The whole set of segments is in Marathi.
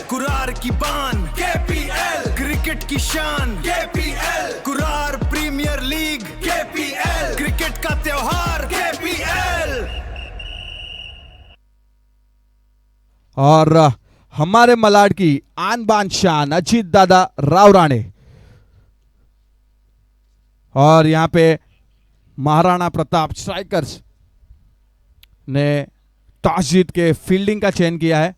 कुरार की बान KPL, क्रिकेट की शान KPL, Kurar premier league KPL, cricket का त्योहार KPL। और हमारे मलाड की आन बान शान अजीत दादा राव राणे, और यहाँ पे महाराणा प्रताप स्ट्राइकर्स ने टॉस जीत के फील्डिंग का चयन किया है।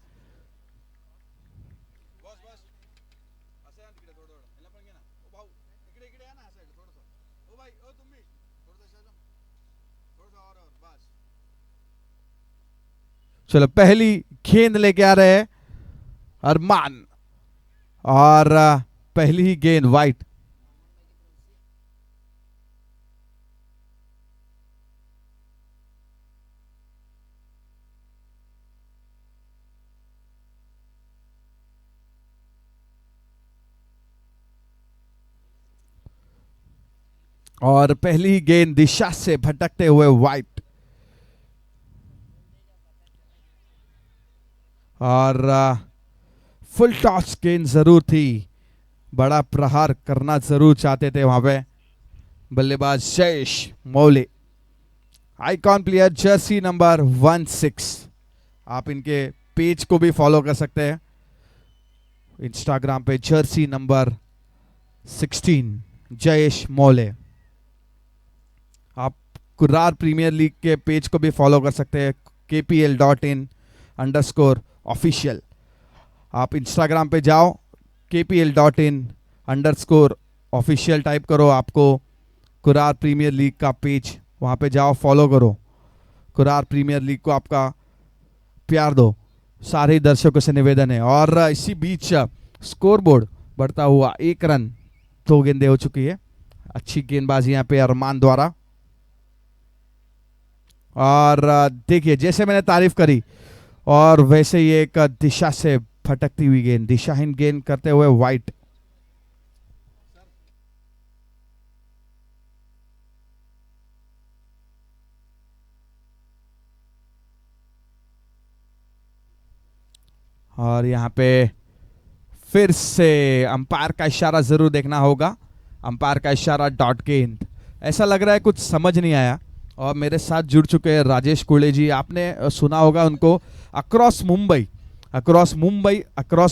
चलो पहली गेंद लेके आ रहे हैं अरमान, और पहली ही गेंद वाइट। और पहली ही गेंद दिशा से भटकते हुए वाइट। और फुल टॉस गेंद जरूर थी, बड़ा प्रहार करना जरूर चाहते थे वहां पे बल्लेबाज जयेश मौले, आइकॉन प्लेयर जर्सी नंबर 16। आप इनके पेज को भी फॉलो कर सकते हैं इंस्टाग्राम पे, जर्सी नंबर 16 जयेश मौले। आप कुरार प्रीमियर लीग के पेज को भी फॉलो कर सकते हैं KPL.in_official। आप इंस्टाग्राम पे जाओ, KPL.in_official टाइप करो, आपको कुरार प्रीमियर लीग का पेज, वहाँ पे जाओ फॉलो करो, कुरार प्रीमियर लीग को आपका प्यार दो, सारे दर्शकों से निवेदन है। और इसी बीच स्कोरबोर्ड बढ़ता हुआ 1 रन, 2 गेंदें हो चुकी है। अच्छी गेंदबाजी यहाँ पे अरमान द्वारा। और देखिए जैसे मैंने तारीफ करी और वैसे ही एक दिशा से भटकती हुई गेंद, दिशाहीन गेंद करते हुए वाइट। और यहाँ पे फिर से अंपायर का इशारा जरूर देखना होगा, अंपायर का इशारा डॉट गेंद। ऐसा लग रहा है कुछ समझ नहीं आया। और मेरे साथ जुड़ चुके हैं राजेश कुले जी, आपने सुना होगा उनको, across Mumbai, across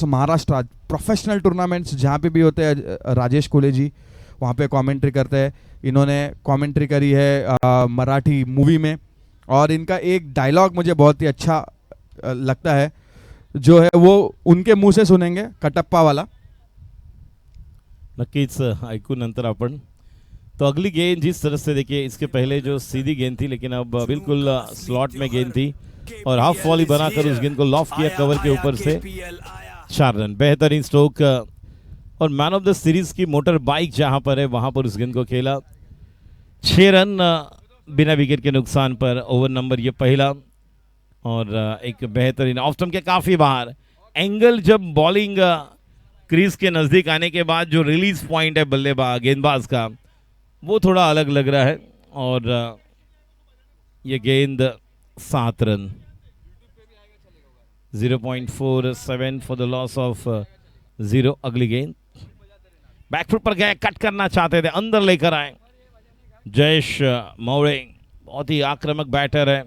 Maharashtra professional tournaments जहाँ पे भी होते हैं, राजेश कुले जी वहाँ पे कमेंट्री करते हैं। इन्होंने कमेंट्री करी है मराठी मूवी में, और इनका एक डायलॉग मुझे बहुत ही अच्छा लगता है, जो है वो उनके मुंह से सुनेंगे, कटप्पा वाला। नक्कीच ऐकू नंतर आपण। तो अगली गेंद जिस तरह से देखिए, इसके पहले जो सीधी गेंद थी, लेकिन अब बिल्कुल स्लॉट में गेंद थी और हाफ वॉली बनाकर उस गेंद को लॉफ किया कवर के ऊपर से। 4 रन, बेहतरीन स्ट्रोक। और मैन ऑफ द सीरीज की मोटर बाइक जहां पर है वहां पर उस गेंद को खेला। 6 रन बिना विकेट के नुकसान पर। ओवर नंबर ये पहला, और एक बेहतरीन ऑफ स्टंप के काफी बाहर एंगल। जब बॉलिंग क्रीज के नजदीक आने के बाद जो रिलीज पॉइंट है बल्लेबाज गेंदबाज का, वो थोड़ा अलग लग रहा है। और ये गेंद 7 run, 0.47 for the loss of 0। अगली गेंद बैकफुट पर गए, कट करना चाहते थे, अंदर लेकर आए जयेश मौले। बहुत ही आक्रामक बैटर है,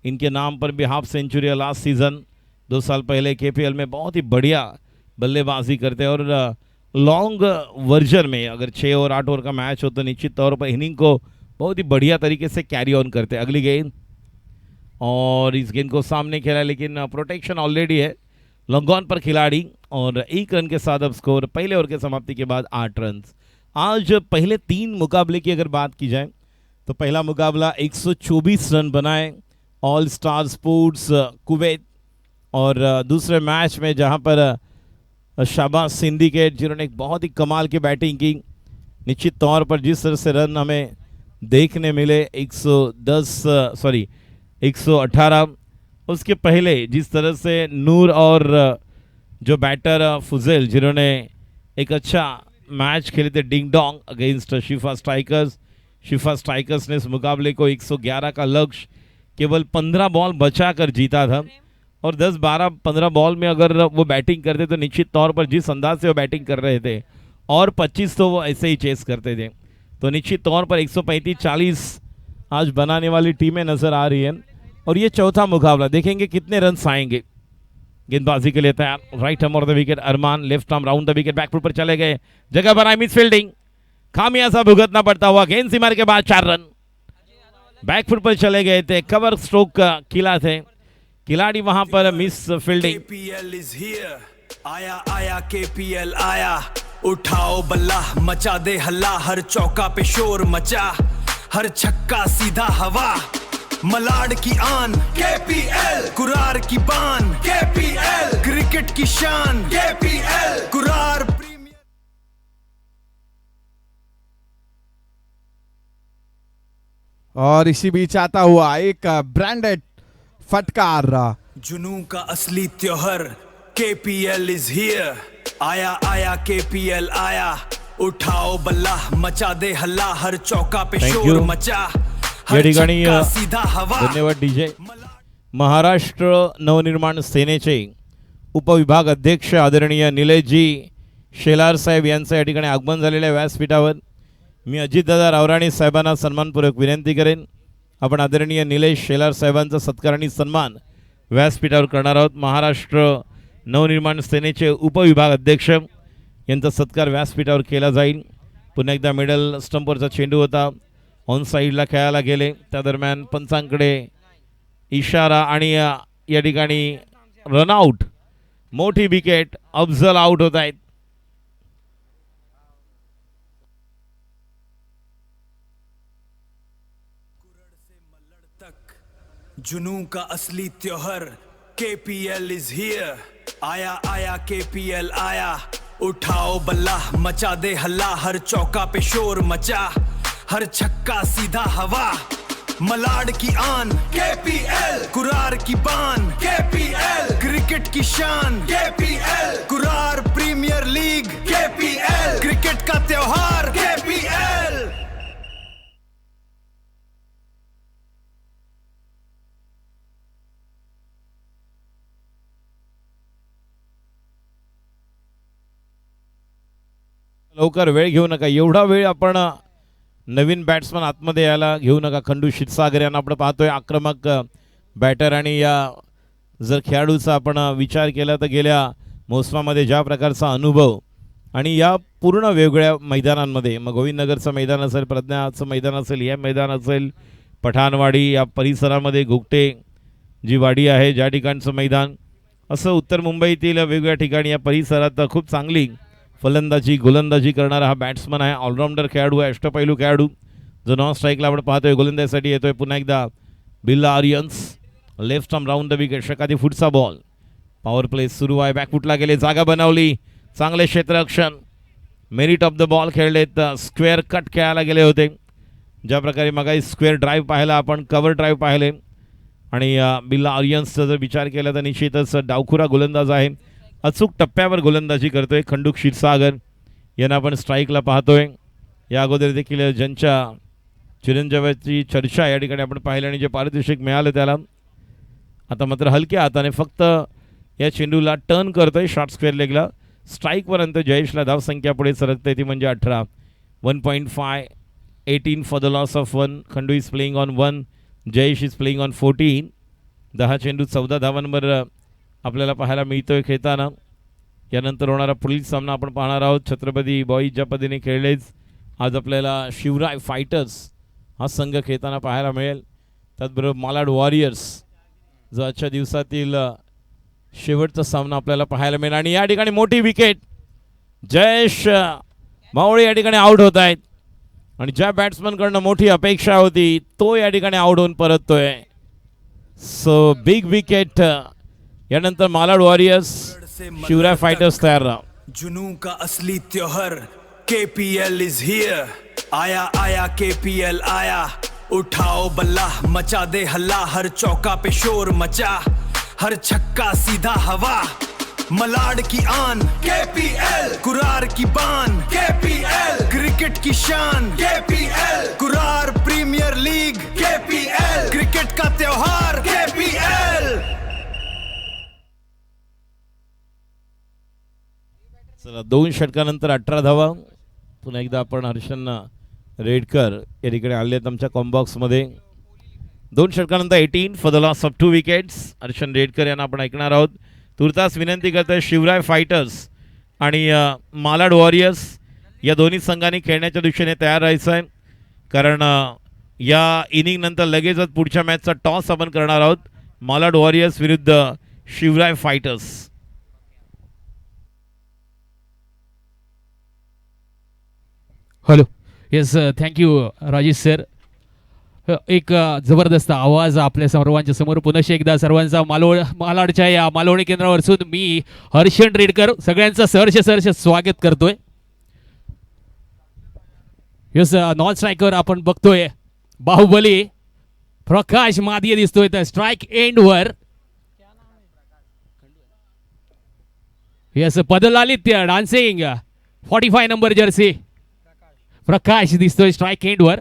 इनके नाम पर भी हाफ सेंचुरी लास्ट सीजन 2 साल पहले KPL में बहुत ही बढ़िया बल्लेबाजी करते हैं। और लॉन्ग वर्जन में अगर 6 और 8 ओवर का मैच हो तो निश्चित तौर पर इनिंग को बहुत ही बढ़िया तरीके से कैरी ऑन करते हैं। अगली गेंद, और इस गेंद को सामने खेला, लेकिन प्रोटेक्शन ऑलरेडी है लॉन्ग ऑन पर खिलाड़ी। और 1 रन के साथ अब स्कोर पहले ओवर के समाप्ति के बाद 8 रन। आज पहले 3 मुकाबले की अगर बात की जाए तो पहला मुकाबला 124 रन बनाए ऑल स्टार स्पोर्ट्स कुवैत, और दूसरे मैच में जहां पर शाबाश सिंडिकेट जिन्होंने एक बहुत ही कमाल की बैटिंग की, निश्चित तौर पर जिस तरह से रन हमें देखने मिले 118। उसके पहले जिस तरह से नूर और जो बैटर फुजेल जिन्होंने एक अच्छा मैच खेले थे डिंग डोंग अगेंस्ट शिफा स्ट्राइकर्स। शिफा स्ट्राइकर्स ने इस मुकाबले को 111 का लक्ष्य केवल 15 बॉल बचाकर जीता था। और 10, 12, 15 बॉल में अगर वो बैटिंग करते तो निश्चित तौर पर जिस अंदाज से वो बैटिंग कर रहे थे और 25 तो वो ऐसे ही चेस करते थे, तो निश्चित तौर पर 135-40 आज बनाने वाली टीमें नजर आ रही हैं। और ये चौथा मुकाबला, देखेंगे कितने रन आएंगे। गेंदबाजी के लिए तैयार, right arm off the wicket Arman, left arm round the wicket, back foot पर चले गए, जगह बनाई, मिस फील्डिंग, खामियाजा भुगतना पड़ता हुआ। गेंद सीमार के बाद 4 रन, बैकफुट पर चले गए थे, कवर स्ट्रोक का किला थे खिलाड़ी, वहां पर miss fielding. KPL is here, आया आया KPL आया, उठाओ बल्ला मचा दे हल्ला, हर चौका पे शोर मचा, हर छक्का सीधा हवा, मलाड की आन KPL, कुरार की बान KPL, क्रिकेट की शान KPL, कुरार प्रीमियर। और इसी बीच आता हुआ एक ब्रांडेड फटकार, जुनू का असली त्योहार KPL is here, आया आया KPL आया, उठाओ बल्ला मचा दे हल्ला, हर चौका पे Thank शोर you. मचा, या हर ठिकाणी छक्का सीधा हवा। धन्यवाद डीजे। महाराष्ट्र नवनिर्माण सेनेचे उपविभाग अध्यक्ष आदरणीय निलेशजी शेलार साहेब यांचं या ठिकाणी आगमन झालेलं आहे व्यासपीठावर। मी अजितदादा रावराणी साहेबांना सन्मानपूर्वक विनंती करेन, आपण आदरणीय निलेश शेलार साहेबांचा सत्कार आणि सन्मान व्यासपीठावर करणार आहोत। महाराष्ट्र नवनिर्माण सेनेचे उपविभाग अध्यक्ष यांचा सत्कार व्यासपीठावर केला जाईल। पुन्हा एकदा मिडल स्टंपवरचा चेंडू होता, ऑन साईडला खेळायला गेले, त्या दरम्यान पंचांकडे इशारा आणि या ठिकाणी रनआउट, मोठी विकेट, अफजल आउट होत आहेत। जुनू का असली त्योहार KPL is here, आया आया KPL आया, उठाओ बल्ला मचा दे हल्ला, हर चौका पे शोर मचा, हर छक्का सीधा हवा, मलाड की आन KPL, कुरार की बान KPL, क्रिकेट की शान KPL, Kurar premier league KPL, cricket का त्योहार KPL। लवकर वेळ घेऊ नका, एवढा वेळ आपण नवीन बॅट्समन आतमध्ये यायला घेऊ नका। खंडू क्षीरसागर यांना आपण पाहतोय, आक्रमक बॅटर, आणि या जर खेळाडूचा आपण विचार केला तर गेल्या मोसमामध्ये ज्या प्रकारचा अनुभव आणि या पूर्ण वेगवेगळ्या मैदानांमध्ये, मग गोविंदनगरचं मैदान असेल, प्रज्ञाचं मैदान असेल, हे मैदान असेल, पठाणवाडी या परिसरामध्ये घुगटे जी वाडी आहे ज्या ठिकाणचं मैदान, असं उत्तर मुंबईतील वेगवेगळ्या ठिकाणी या परिसरात खूप चांगली फलंदाजी गोलंदाजी करणारा हा बॅट्समन आहे, ऑलराऊंडर खेळाडू आहे, अष्टपैलू खेळाडू, जो नॉन स्ट्राईकला आपण पाहतोय, गोलंदाजीसाठी येतोय। पुन्हा एकदा Billa Aryans, left arm round the wicket, षटकातील फुटचा बॉल, पॉवर प्ले सुरू आहे, बॅकफुटला गेले, जागा बनवली, चांगले क्षेत्ररक्षण, मेरिट ऑफ द बॉल खेळलेत, स्क्वेअर कट खेळायला गेले होते, ज्या प्रकारे मगाई स्क्वेअर ड्राईव्ह पाहिला आपण, कव्हर ड्राईव्ह पाहिले, आणि बिल्ला आर्यन्सचा जर विचार केला तर निश्चितच डावखुरा गोलंदाज आहे, अचूक टप्प्यावर गोलंदाजी करतोय। खंडू क्षीरसागर यांना आपण स्ट्राईकला पाहतोय, या अगोदर देखील ज्यांच्या चिरंजीवाची चर्चा या ठिकाणी आपण पाहिली आणि जे पारितोषिक मिळालं त्याला आता मात्र हलक्या हाताने फक्त या चेंडूला टर्न करतोय, शॉर्ट स्क्वेअर लेगला, स्ट्राईकपर्यंत जयेशला धावसंख्या पुढे सरकते, ती म्हणजे 18, 1.5, 18 for the loss of 1, Khandu is playing on 1, Jayesh is playing on 14, 10 चेंडू 14 धावांवर आपल्याला पाहायला मिळतोय खेळताना। यानंतर होणारा पुढील सामना आपण पाहणार आहोत, छत्रपती बॉईज ज्या पद्धतीने खेळलेच आज आपल्याला शिवराय फायटर्स हा संघ खेळताना पाहायला मिळेल, त्याचबरोबर मालाड वॉरियर्स जो आजच्या दिवसातील शेवटचा सामना आपल्याला पाहायला मिळेल। आणि या ठिकाणी मोठी विकेट, जयेश मावळे या ठिकाणी आउट होत आहेत, आणि ज्या बॅट्समनकडनं मोठी अपेक्षा होती तो या ठिकाणी आउट होऊन परततोय, सो बिग विकेट। यानंतर मालाड वॉरियर्स शिवराय फायटर्स तयार रहा। जुनू का असली त्योहार KPL is here, आया आया KPL आया, उठाओ बल्ला मचा दे हल्ला, हर चौका पे शोर मचा, हर छक्का सीधा हवा, मलाड की आन KPL, कुरार की बान KPL, क्रिकेट की शान KPL, Kurar premier league KPL, cricket का त्योहार KPL। चला 2 षटकानंतर 18 धावा. पुन्हा एकदा आपण हर्षन रेडकर या ठिकाणी आले आहेत आमच्या कॉम्बॉक्समध्ये. 2 षटकानंतर 18 for the loss of 2 wickets. Harshan Redkar यांना आपण ऐकणार आहोत. तुर्तास विनंती करतोय शिवराय फायटर्स आणि मालाड वॉरियर्स या दोन्ही संघांनी खेळण्याच्या दिशेने तयार राहायचं आहे, कारण या इनिंग नंतर लगेचच पुढच्या मॅचचा टॉस आपण करणार आहोत. मालाड वॉरियर्स विरुद्ध Shivray fighters. Hello. Yes, thank you Rajesh sir. एक जबरदस्त आवाज आपल्या सर्वांच्या समोर. पुनश्च एकदा सर्वांचा मालाडच्या या मालवणी केंद्रावरसून मी हर्षन रेडकर सगळ्यांचं सहर्ष स्वागत करतोय. येस, नॉन स्ट्रायकर आपण बघतोय बाहुबली प्रकाश मादिये दिसतोय तर स्ट्राईक एंडवर. येस, पदलालित्य डान्सिंग 45 नंबर जर्सी प्रकाश दिसतोय स्ट्राईक एंडवर.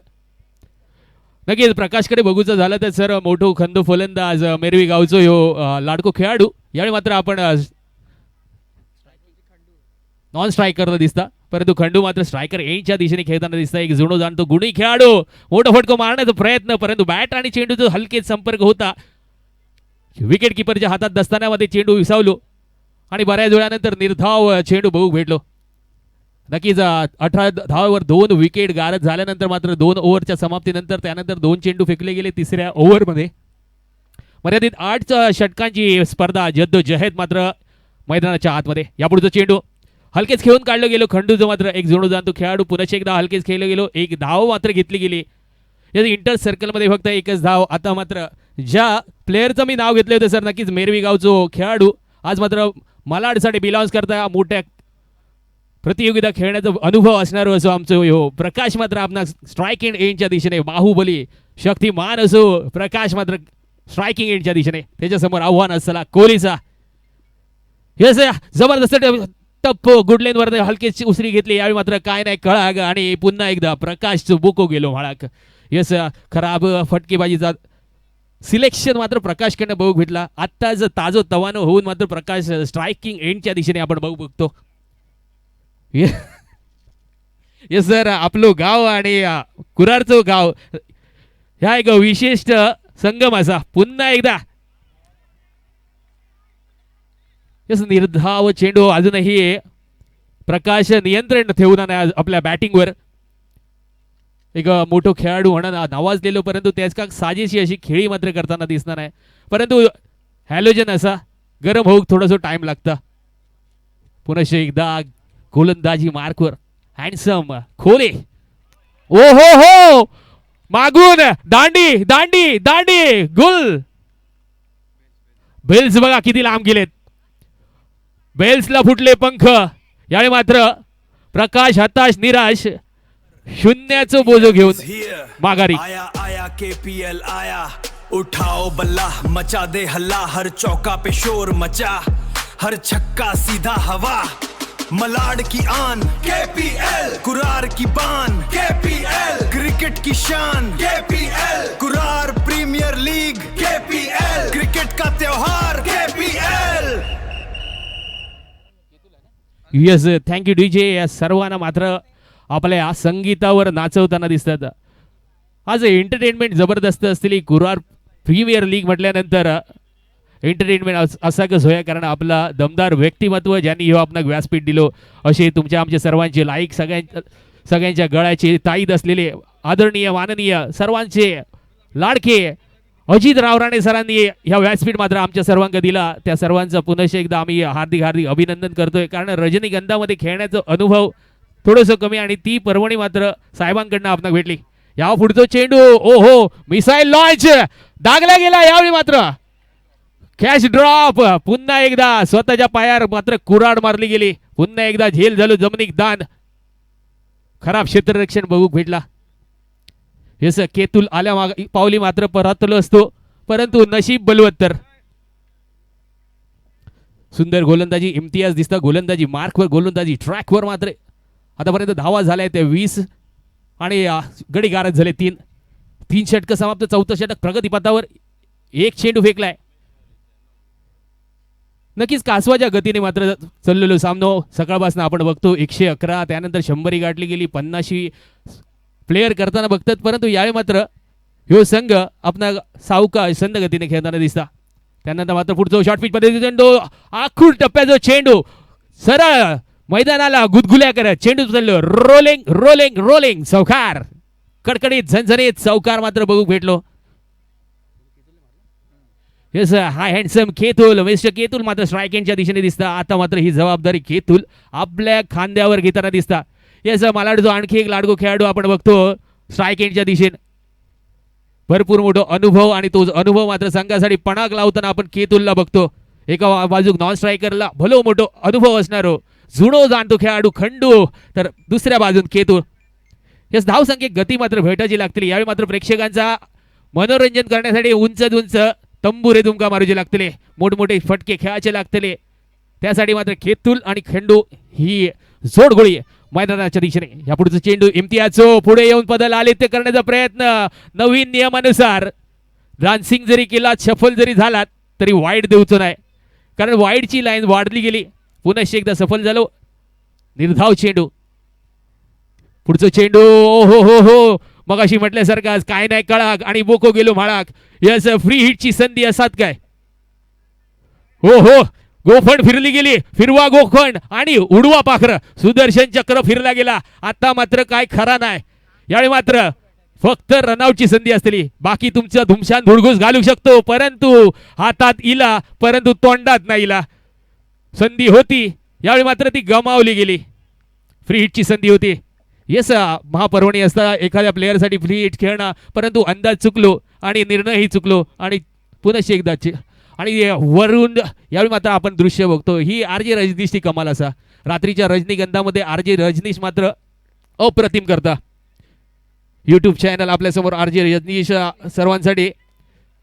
नक्कीच प्रकाशकडे बघूचं झालं तर सर मोठो खंदो फलंदाज मेरवी गावचो ह्यो लाडको खेळाडू. यावेळी मात्र आपण नॉन स्ट्रायकरला दिसता, परंतु खंडू मात्र स्ट्रायकर एंडच्या दिशेने खेळताना दिसता. एक जुनो जाणतो गुणी खेळाडू मोठा फटको मारण्याचा प्रयत्न, परंतु बॅट आणि चेंडूचा हलकेच संपर्क होता. विकेट किपरच्या हातात दस्तान्यामध्ये चेंडू विसावलो आणि बऱ्याच वेळानंतर निर्धाव चेंडू बघू भेटलो. नक्कीच 18 धावावर 2 विकेट गारद झाल्यानंतर मात्र 2 ओव्हरच्या समाप्तीनंतर त्यानंतर 2 चेंडू फेकले गेले तिसऱ्या ओव्हरमध्ये. मर्यादित 8 षटकांची स्पर्धा जद्दोजहद मात्र मैदानाच्या आतमध्ये. यापुढचं चेंडू हलकेच खेळून काढलं गेलो. खंडूचं मात्र एक जुळून जाणतो खेळाडू पुन्हा एकदा हलकेच खेळलं गेलो. एक धाव मात्र घेतली गेली. या इंटर सर्कलमध्ये फक्त एकच धाव. आता मात्र ज्या प्लेअरचं मी नाव घेतलं होतं सर, नक्कीच मेरवी गावचो खेळाडू आज मात्र मालाडसाठी बिलॉंग्स करता मोठ्या प्रतियोगिता खेळण्याचा अनुभव असणार असो आमचं हो प्रकाश मात्र आपला स्ट्रायकिंग एंडच्या दिशेने. बाहुबली शक्तिमान असो प्रकाश मात्र स्ट्रायकिंग एंडच्या दिशेने. त्याच्यासमोर आव्हान असला कोहलीचा. यस, जबरदस्त टप गुडलेनवर हलकेची उसरी घेतली. यावेळी मात्र काय नाही कळाग आणि पुन्हा एकदा प्रकाशचं बोको गेलो म्हाळाक. यस, खराब फटकेबाजीचा सिलेक्शन मात्र प्रकाशकडनं बघू भेटला. आत्ताच ताजो तवानो होऊन मात्र प्रकाश स्ट्रायकिंग एंडच्या दिशेने आपण बघू बघतो. येस सर, आपलं गाव आणि कुरारचं गाव ह्या एक विशिष्ट संगम असा. पुन्हा एकदा येस, निर्धाव चेंडू अजूनही प्रकाश नियंत्रण ठेवून आपल्या बॅटिंगवर. एक मोठो खेळाडू म्हणून नावाजलेलो, परंतु त्याच का साजेशी अशी खेळी मात्र करताना दिसणार आहे. परंतु हॅलोजन असा गरम होऊ थोडंसं टाइम लागतं. पुन्हा एकदा गोलंदाजी मार्कवर हँडसम खोले. ओ हो हो, मागून दांडी दांडी दांडी गुल. बेल्स बघा किती लांब गेलेत. बेल्सला फुटले पंख. यावेळी मात्र प्रकाश हताश निराश शून्याचं बोजो घेऊन माघारी. आया आया KPL आया, उठाओ बल्ला मचा दे हल्ला, हर चौका पे शोर मचा, हर छक्का सीधा हवा, मलाड की आन KPL, कुरार की बान KPL, क्रिकेट की शान KPL, Kurar premier league KPL, cricket का त्योहार KPL. Yes, thank you DJ. या सर्वांना मात्र आपल्या संगीतावर नाचवताना दिसतात. आज एंटरटेनमेंट जबरदस्त असलेली कुरार प्रीमियर लीग म्हटल्यानंतर एंटरटेनमेंट असा कसं होया, कारण आपला दमदार व्यक्तिमत्व ज्यांनी ह्यो आपणाक व्यासपीठ दिलो असे तुमच्या आमच्या सर्वांचे लाईक सगळ्यांच्या गळ्याचे ताईद असलेले आदरणीय माननीय सर्वांचे लाडके अजित रावराणे सरांनी ह्या व्यासपीठ मात्र आमच्या सर्वांना दिला. त्या सर्वांचं पुनश्च एकदा आम्ही हार्दिक हार्दिक अभिनंदन करतोय, कारण रजनीगंधामध्ये खेळण्याचा अनुभव थोडंसं कमी आणि ती पर्वणी मात्र साहेबांकडनं आपणाक भेटली. या पुढचं चेंडू ओ हो, मिसाईल लॉन्च दागला गेला. यावेळी मात्र कॅच ड्रॉप. पुन्हा एकदा स्वतःच्या पायावर मात्र कुराड मारली गेली. पुन्हा एकदा झेल झालो जमिनीक दान. खराब क्षेत्ररक्षण बघू भेटला. हेच केतुल आल्या पावली मात्र परतलो असतो, परंतु नशीब बलवत्तर. सुंदर गोलंदाजी इम्तियाज दिसता. गोलंदाजी मार्कवर, गोलंदाजी ट्रॅकवर मात्र आतापर्यंत धावा झाल्या त्या 20 आणि गडी गारद झाले 3 षटक समाप्त. 4थं षटक प्रगतीपथावर. एक चेंडू फेकलाय. नक्कीच कासवाच्या गतीने मात्र चाललेलो सामनो सकाळपासून आपण बघतो 111 त्यानंतर 100 गाठली गेली 50 प्लेयर करताना बघतात परंतु यावेळी मात्र ह्यो संघ आपला सावकाश संद गतीने खेळताना दिसता त्यानंतर मात्र पुढचा शॉर्ट पिच मध्ये चेंडू आखूड टप्प्याचा चेंडू सरळ मैदानाला गुदगुल्या करत चेंडू चाललो रोलिंग रोलिंग रोलिंग चौकार कडकडीत झणझणीत चौकार मात्र बघू भेटलो येस हा हँडसम केतुल मिस्टर केतुल मात्र स्ट्रायकिंगच्या दिशेने दिसता आता मात्र ही जबाबदारी केतुल आपल्या खांद्यावर घेताना दिसता येस मला वाटतो आणखी एक लाडको खेळाडू आपण बघतो स्ट्रायकिंगच्या दिशेने भरपूर मोठा अनुभव आणि तो अनुभव मात्र संघासाठी पणाक लावताना आपण केतुलला बघतो एका बाजूक नॉन स्ट्रायकरला भलो मोठो अनुभव असणारो जुनो जाणतो खेळाडू खंडू तर दुसऱ्या बाजून केतुल येस धावसंख्येत गती मात्र भेटायची लागतील यावेळी मात्र प्रेक्षकांचा मनोरंजन करण्यासाठी उंच उंच तंबुरे तुमका मारूचे लागतले मोठमोठे फटके खेळायचे लागतले त्यासाठी मात्र केतुल आणि खंडू ही जोडगोळी मैदानाच्या दिशेने या पुढचा चेंडू इम्तियाजो पुढे येऊन बदल आलित्य करण्याचा प्रयत्न नवीन नियमानुसार डान्सिंग जरी केला सफल जरी झालात तरी वाईड देऊचो नाही कारण वाईडची लाईन वाढली गेली पुन्हा एकदा सफल झालो निर्धाव चेंडू पुढचं चेंडू हो हो हो मग अशी म्हटल्यासारखं काय नाही कळाक आणि बोको गेलो म्हाळाक यस फ्री हिटची संधी असात काय हो हो गोफंड फिरली गेली फिरवा गोफंड आणि उडवा पाखर सुदर्शन चक्र फिरला गेला आता मात्र काय खरा नाही यावेळी मात्र फक्त रनआउटची संधी असलेली बाकी तुमचं धुमशान धुडघूस घालू शकतो परंतु हातात इला परंतु तोंडात नाही इला संधी होती यावेळी मात्र ती गमावली गेली फ्री हिटची संधी होती येस महापर्वणी असता एखाद्या प्लेअरसाठी फ्री हिट खेळणं परंतु अंदाज चुकलो आणि निर्णयही चुकलो आणि पुन्हा एकदाची आणि वरून यावेळी मात्र आपण दृश्य बघतो ही आर जे रजनीशची कमाल असा रात्रीच्या रजनीगंधामध्ये आर जे रजनीश मात्र अप्रतिम करता यूट्यूब चॅनल आपल्यासमोर आर जे रजनीश सर्वांसाठी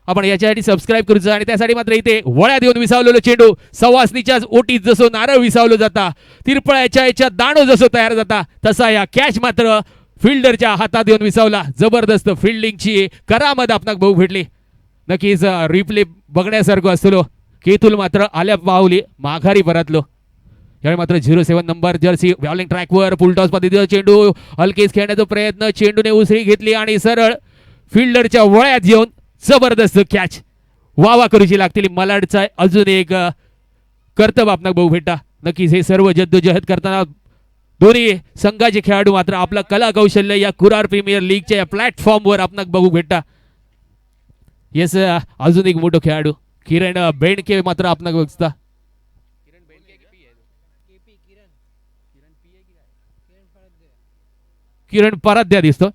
आपण याच्यासाठी सबस्क्राईब करूचा आणि त्यासाठी मात्र इथे वळ्या देऊन विसावलेलो चेंडू सवासनीच्याच ओटीत जसो नारळ विसावलं जाता तिरपळ्याच्या याच्या दाणो जसो तयार जाता तसा या कॅच मात्र फिल्डरच्या हातात येऊन विसावला जबरदस्त फिल्डिंगची करामत आपणाक बघू भेटली नक्कीच रिप्ले बघण्यासारखं असलो केतुल मात्र आल्या पावली माघारी परतलो यावेळी मात्र 07 नंबर जर्सी बॉलिंग ट्रॅकवर फुलटॉस पद्धतीचा चेंडू हलकेच खेळण्याचा प्रयत्न चेंडूने उसळी घेतली आणि सरळ फिल्डरच्या वळ्यात येऊन जबरदस्त कॅच वावा करूची लागतील मलाडचा अजून एक कर्तव्य आपणाक बघू भेटा नक्कीच हे सर्व जद्दोजहद करताना दोन्ही संघाचे खेळाडू मात्र आपला कला कौशल्य या कुरार प्रीमियर लीगच्या या प्लॅटफॉर्मवर आपणाक बघू भेटा येस अजून एक मोठो खेळाडू किरण बेंडके मात्र आपणाक बघता किरण पराध्या दिसतो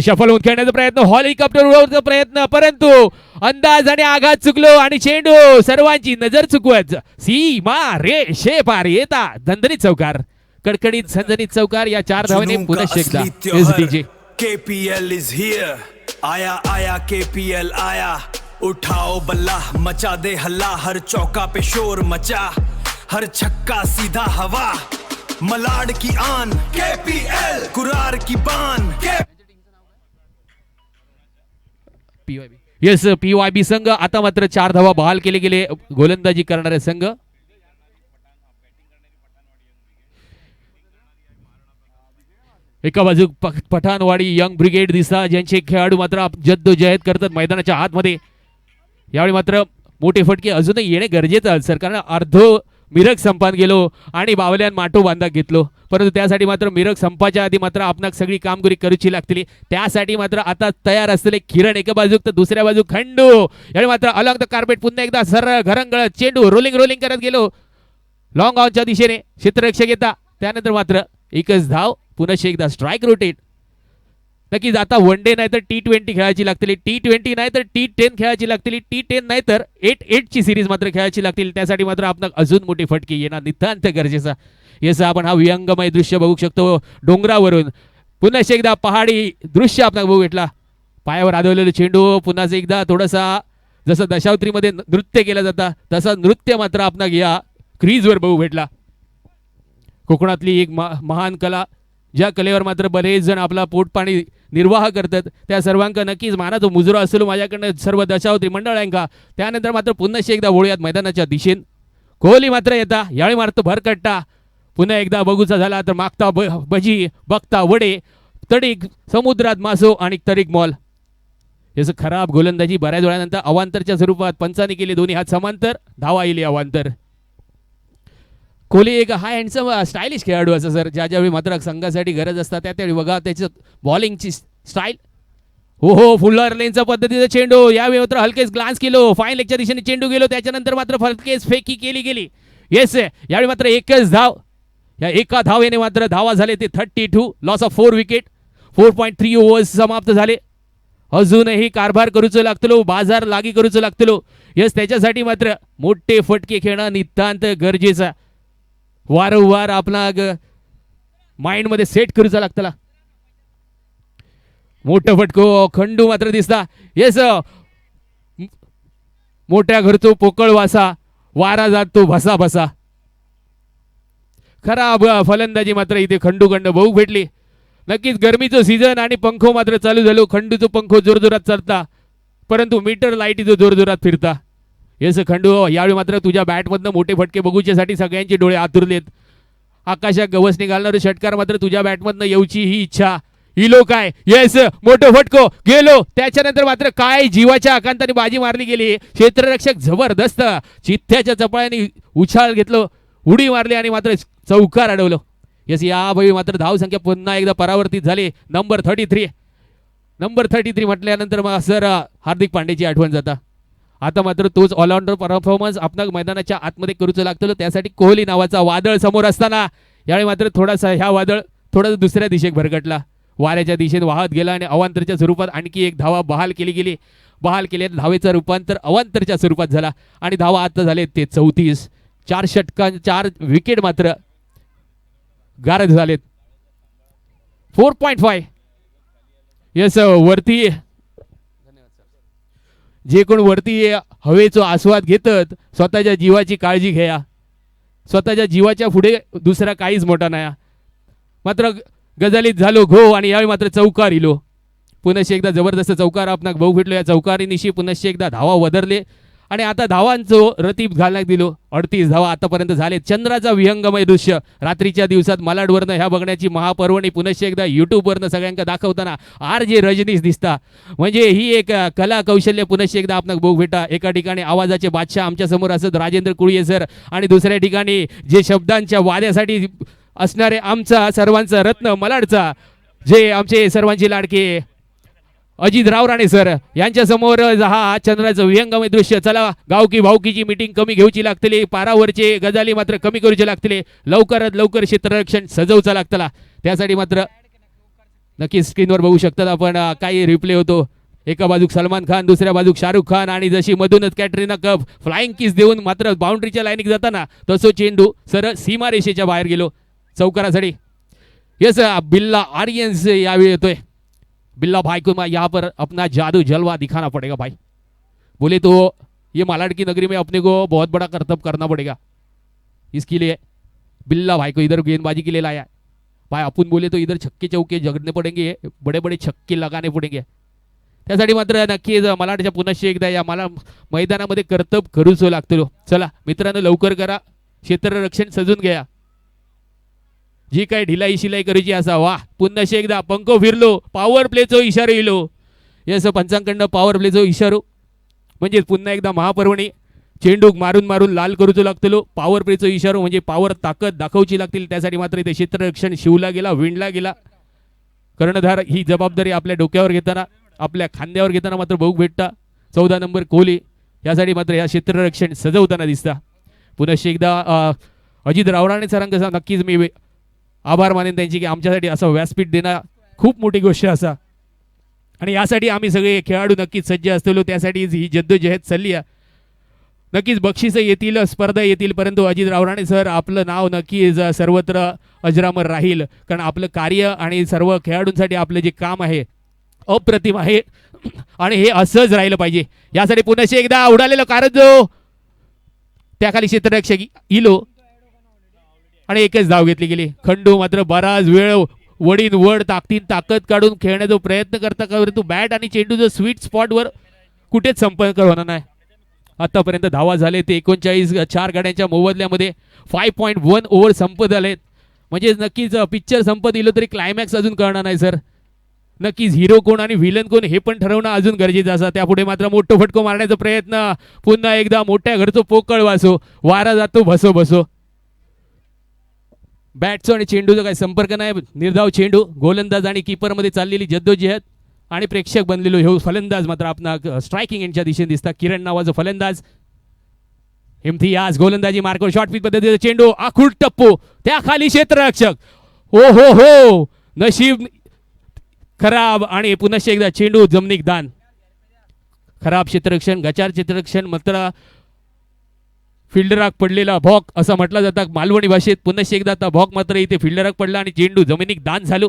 सफल होऊन खेळण्याचा प्रयत्न हेलिकॉप्टर उडवण्याचा प्रयत्न परंतु अंदाज आणि आघात चुकलो आणि चेंडू सर्वांची नजर चुकवत सीमा रे शे पार येता दणदणीत चौकार कडकडीत झणझणीत चौकार या 4 धावांनी पुन्हा एकदा एसडीजे KPL is here आया आया KPL आया उठाओ बल्ला मचा दे हल्ला हर चौका पे शोर मचा हर छक्का सीधा हवा मलाड की आन KPL कुरार की बान येस PYB संघ आता मात्र 4 धावा बहाल केले गेले गोलंदाजी करणारे संघ एका बाजू पठाणवाडी यंग ब्रिगेड दिसता ज्यांचे खेळाडू मात्र जद्दोजहद करतात मैदानाच्या आतमध्ये यावेळी मात्र मोठे फटके अजूनही येणे गरजेचं आहे सर कारण अर्धो मिरग संपात गेलो आणि बावल्यान माटो बांधा घेतलो परंतु त्यासाठी मात्र मिरग संपाच्या आधी मात्र आपणाक सगळी कामगिरी करूची लागतील त्यासाठी मात्र आता तयार असलेले किरण एका बाजूक तर दुसऱ्या बाजू खंडू यावेळी मात्र अलॉंग द कार्पेट पुन्हा एकदा सरळ घरंगळत चेंडू रोलिंग रोलिंग करत गेलो लॉंग ऑनच्या दिशेने क्षेत्ररक्षक येता त्यानंतर मात्र एकच धाव पुन्हा एकदा स्ट्राईक रोटेट नक्कीच आता वन डे नाही तर T20 खेळायची लागतील T20 नाही तर T10 खेळायची लागतील T10 नाही तर 8-8 ची सिरीज मात्र खेळायची लागतील त्यासाठी मात्र आपण अजून मोठी फटकी येणार नितांत गरजेचा येस आपण हा व्यंगमय दृश्य बघू शकतो डोंगरावरून पुन्हा एकदा पहाडी दृश्य आपण बघू भेटला पायावर आदळलेलं चेंडू पुन्हा एकदा थोडासा जसं दशावत्रीमध्ये नृत्य केलं जातं तसा नृत्य मात्र आपण या क्रीजवर बघू भेटला कोकणातली एक महान कला ज्या कलेवर मात्र बरेच जण आपला पोटपाणी निर्वाह करतात त्या सर्वांका नक्कीच मानाचा मुजरा असलो माझ्याकडनं सर्व दशावती मंडळांका. त्यानंतर मात्र पुन्हा एकदा वळूयात मैदानाच्या दिशेन. कोहली मात्र येता यावेळी मारतो भरकट्टा. पुन्हा एकदा बघूचा झाला तर मागता भजी बघता वडे तडीक समुद्रात मासो आणि तरीक मॉल. याचं खराब गोलंदाजी बऱ्याच वेळानंतर अवांतरच्या स्वरूपात पंचाने केली. दोन्ही हात समांतर धावा येईल अवांतर. कोहली एक हाय हँडसम स्टायलिश खेळाडू असं सर. ज्या ज्यावेळी मात्र संघासाठी गरज असतात त्यावेळी बघा त्याचं बॉलिंगची स्टाईल. हो फुल्लर लेनचा पद्धतीचा चेंडू यावेळी मात्र हलकेच ग्लान्स केलो. फाईन लेगच्या दिशेने चेंडू गेलो. त्याच्यानंतर मात्र हलकेच फेकी केली गेली. येस यावेळी मात्र एकच धाव. या एका धावेने मात्र धावा झाले ते 32. Loss of 4 wicket. 4.3 ओव्हर्स समाप्त झाले. अजूनही कारभार करूचं लागतलो. बाजार लागी करूचं लागतलो. यस त्याच्यासाठी मात्र मोठे फटके खेळणं नितांत गरजेचं. वारंवार आपला माइंडमध्ये सेट करूचा लागतला. मोठं फटको खंडू मात्र दिसता. येस मोठ्या घरचो पोकळ वासा वारा जातो भसा भसा. खराब फलंदाजी मात्र इथे खंडू खंड बहु भेटली. नक्कीच गरमीचं सीझन आणि पंखो मात्र चालू झालो. खंडूचं पंखो जोरजोरात चालता परंतु मीटर लाईटीचं जोरजोरात फिरता. येस खंडू यावेळी मात्र तुझ्या बॅटमधनं मोठे फटके बघूच्यासाठी सगळ्यांचे डोळे आतुरलेत. आकाशात गवसणी घालणारे षटकार मात्र तुझ्या बॅटमधनं येऊची ही इच्छा. इलो काय येस मोठं फटको गेलो. त्याच्यानंतर मात्र काय जीवाच्या आकांताने बाजी मारली गेली. क्षेत्ररक्षक जबरदस्त चिथ्याच्या चपळाने उछाळ घेतलो. उडी मारली आणि मात्र चौकार अडवलं. यस यावेळी मात्र धाव संख्या पुन्हा एकदा परावर्तित झाली. नंबर 33 म्हटल्यानंतर सर हार्दिक पांड्याची आठवण जाता. आता मात्र तोच ऑलराऊंडर परफॉर्मन्स आपण मैदानाच्या आतमध्ये करूचं लागतो. त्यासाठी कोहली नावाचा वादळ समोर असताना यावेळी मात्र थोडासा ह्या वादळ थोडासा दुसऱ्या दिशेत भरकटला. वाऱ्याच्या दिशेने वाहत गेला आणि अवांतरच्या स्वरूपात आणखी एक धावा बहाल केली गेली. बहाल केल्या धावेचं रूपांतर अवांतरच्या स्वरूपात झाला आणि धावा आता झाले ते 34. 4 षटकां 4 विकेट मात्र गारद झालेत. 4.5 येस वरती जे कोण वरती हवेचा आस्वाद घेतात स्वतःच्या जीवाची काळजी घ्या. स्वतःच्या जीवाच्या पुढे दुसरा काहीच मोठा नाही. मात्र गजालीत झालो घो आणि यावेळी मात्र चौकार इलो. पुनश्च एकदा जबरदस्त चौकार आपणाक भाऊ भेटलो. या चौकारीनिशी पुनश्च एकदा धावा वदरले आणि आता धावांचं रतीब घालण्यात दिलो. 38 धावा आतापर्यंत झाले. चंद्राचा विहंगमय दृश्य रात्रीच्या दिवसात मलाडवरनं ह्या बघण्याची महापर्वणी पुनश्च एकदा युट्यूबवरनं सगळ्यांना दाखवताना RJ रजनीश दिसता. म्हणजे ही एक कला कौशल्य पुनश्च एकदा आपणाक बघू भेटा. एका ठिकाणी आवाजाचे बादशाह आमच्या समोर असत राजेंद्र कुळये सर आणि दुसऱ्या ठिकाणी जे शब्दांच्या वाद्यासाठी असणारे आमचा सर्वांचा रत्न मलाडचा जे आमचे सर्वांचे लाडके अजित रावराणे सर यांच्या समोर हा चंद्राचं विहंगमय दृश्य. चला गावकी भावकीची मीटिंग कमी घेऊची लागतली. पारावरचे गजाली मात्र कमी करूचे लागतले. लवकरात लवकर क्षेत्ररक्षण सजवचा लागतला. त्यासाठी मात्र नक्की स्क्रीनवर बघू शकतात आपण काही रिप्ले होतो. एका बाजूक सलमान खान दुसऱ्या बाजूक शाहरुख खान आणि जशी मधूनच कॅटरीना कफ फ्लाइंग किस देऊन मात्र बाउंड्रीच्या लाईनिक जाताना तसो चेंडू सरळ सीमारेषेच्या बाहेर गेलो चौकारासाठी. यस बिल्ला आर्यन्स यावेळी येतोय. बिल्ला भाई को यहाँ पर अपना जादू जलवा दिखाना पड़ेगा भाई. बोले तो ये मालाड की नगरी में अपने को बहुत बड़ा करतब करना पड़ेगा. इसके लिए बिल्ला भाई को इधर गेंदबाजी के लिए लाया भाई. अपन बोले तो इधर छक्के चौके जगने पड़ेंगे. बड़े बड़े छक्के लगाने पड़ेंगे. त्यासाठी मात्र नक्कीच मलाडच्या पुनश्च एकदा या मला मैदानामध्ये कर्तब करूच लागतो. चला मित्रांनो लवकर करा. क्षेत्ररक्षण सजून घ्या. जी काही ढिलाई शिलाई करूची असा वा पुन्हा एकदा पंखो फिरलो. पॉवर प्लेचो इशारो इलो. यस पंचांकडनं पॉवर प्लेचो इशारो म्हणजे पुन्हा एकदा महापर्वणी चेंडूक मारून मारून लाल करूचो लागतलो. पॉवर प्लेचो इशारो म्हणजे पॉवर ताकद दाखवची लागतील. त्यासाठी मात्र इथे क्षेत्ररक्षण शिवला गेला विणला गेला. कर्णधार ही जबाबदारी आपल्या डोक्यावर घेताना आपल्या खांद्यावर घेताना मात्र बहु भेटता 14 नंबर कोहली. यासाठी मात्र या क्षेत्ररक्षण सजवताना दिसता. पुन्हा एकदा अजित रावराणे सरांचा नक्कीच मी आभार मानेन त्यांची की आमच्यासाठी असं व्यासपीठ देणं खूप मोठी गोष्ट असा. आणि यासाठी आम्ही सगळे खेळाडू नक्कीच सज्ज असतो. त्यासाठी ही जद्दोजहद चालली आहे. नक्कीच बक्षिसं येतील स्पर्धा येतील परंतु अजित रावराणे सर आपलं नाव नक्कीच सर्वत्र अजरामर राहील. कारण आपलं कार्य आणि सर्व खेळाडूंसाठी आपलं जे काम आहे अप्रतिम आहे आणि हे असंच राहिलं पाहिजे. यासाठी पुन्हा एकदा उडालेलं कारंजो त्याखाली क्षेत्ररक्षक इलो आणि एकच धाव घेतली गेली. खंडू मात्र बराच वेळ वडीन वड ताकदीन ताकद काढून खेळण्याचा प्रयत्न करता का परंतु बॅट आणि चेंडू जो स्वीट स्पॉटवर कुठेच संपर्क होणार नाही. आतापर्यंत धावा झाले ते 39 4 गाड्यांच्या मोबदल्यामध्ये 5.1 ओव्हर संपत आलेत. म्हणजे नक्कीच पिक्चर संपत दिलं तरी क्लायमॅक्स अजून कळणार नाही सर. नक्कीच हिरो कोण आणि व्हिलन कोण हे पण ठरवणं अजून गरजेचं असं. त्यापुढे मात्र मोठं फटको मारण्याचा प्रयत्न पुन्हा एकदा मोठ्या घरचं पोकळ वासो वारा जातो भसो भसो. बॅटचा आणि चेंडूचा काही संपर्क नाही. निर्धाव चेंडू गोलंदाज आणि कीपरमध्ये चाललेली जद्दोजहद आणि प्रेक्षक बनलेलो हे फलंदाज मात्र आपण स्ट्रायकिंग यांच्या दिशेने दिसतात. किरण नावाचा फलंदाज इम्तियाज गोलंदाजी मार्को शॉर्ट पिच पद्धतीचा चेंडू आखूड टप्पू त्या खाली क्षेत्ररक्षक. ओ हो हो नशीब खराब आणि पुन्हा एकदा चेंडू जमिनीक दान. खराब क्षेत्ररक्षण गचार क्षेत्ररक्षण मात्र फिल्डराक पडलेला भॉक असं म्हटलं जातं मालवणी भाषेत. पुन्हा एकदा आता भॉक मात्र इथे फिल्डराक पडला आणि चेंडू जमिनीक दान झालो.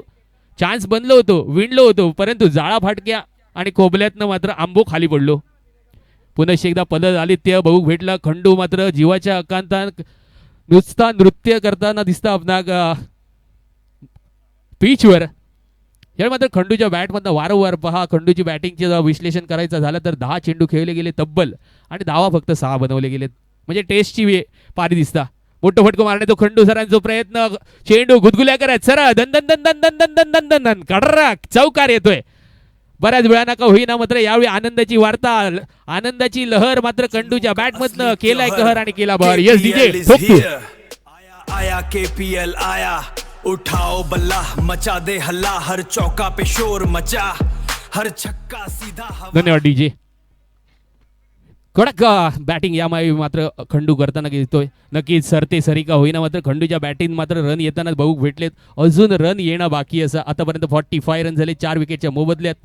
चान्स बनलो होतो विणलो होतो परंतु जाळा फाटक्या आणि कोबल्यातनं मात्र आंबो खाली पडलो. पुन्हा एकदा पदर आदित्य बघू भेटला. खंडू मात्र जीवाच्या अकांतात नुसता नृत्य करताना दिसता आपणाक पिचवर. यावेळी मात्र खंडूच्या बॅटमधनं वारंवार पहा. खंडूची बॅटिंगचे जर विश्लेषण करायचं झालं तर 10 चेंडू खेळले गेले तब्बल आणि धावा फक्त 6 बनवले गेलेत. म्हणजे टेस्टची पारी दिसता. मोठं फटको मारण्याचा खंडू सरांचा प्रयत्न. चेंडू गुदगुल्या करत सर दन दन दन दन दन दन दन दन दन दन कडरा चौकार येतोय. बऱ्याच वेळा का होईना मात्र यावेळी आनंदाची वार्ता आनंदाची लहर मात्र खंडूच्या बॅटमधनं केलाय कहर आणि केला बहर. यस डीजे ठोकतो. आया आया KPL आया उठाओ बल्ला मचा दे हल्ला हर चौका पे शोर मचा हर छक्का सीधा हवा. धन्यवाद डीजे. कडक बॅटिंग या मात्र खंडू करताना दिसतोय. नक्कीच सरते सरी का होईना मात्र खंडूच्या बॅटिंग मात्र रन येताना बघू भेटलेत. अजून रन येणं बाकी असं. आतापर्यंत 45 रन झाले 4 विकेटच्या मोबदल्यात.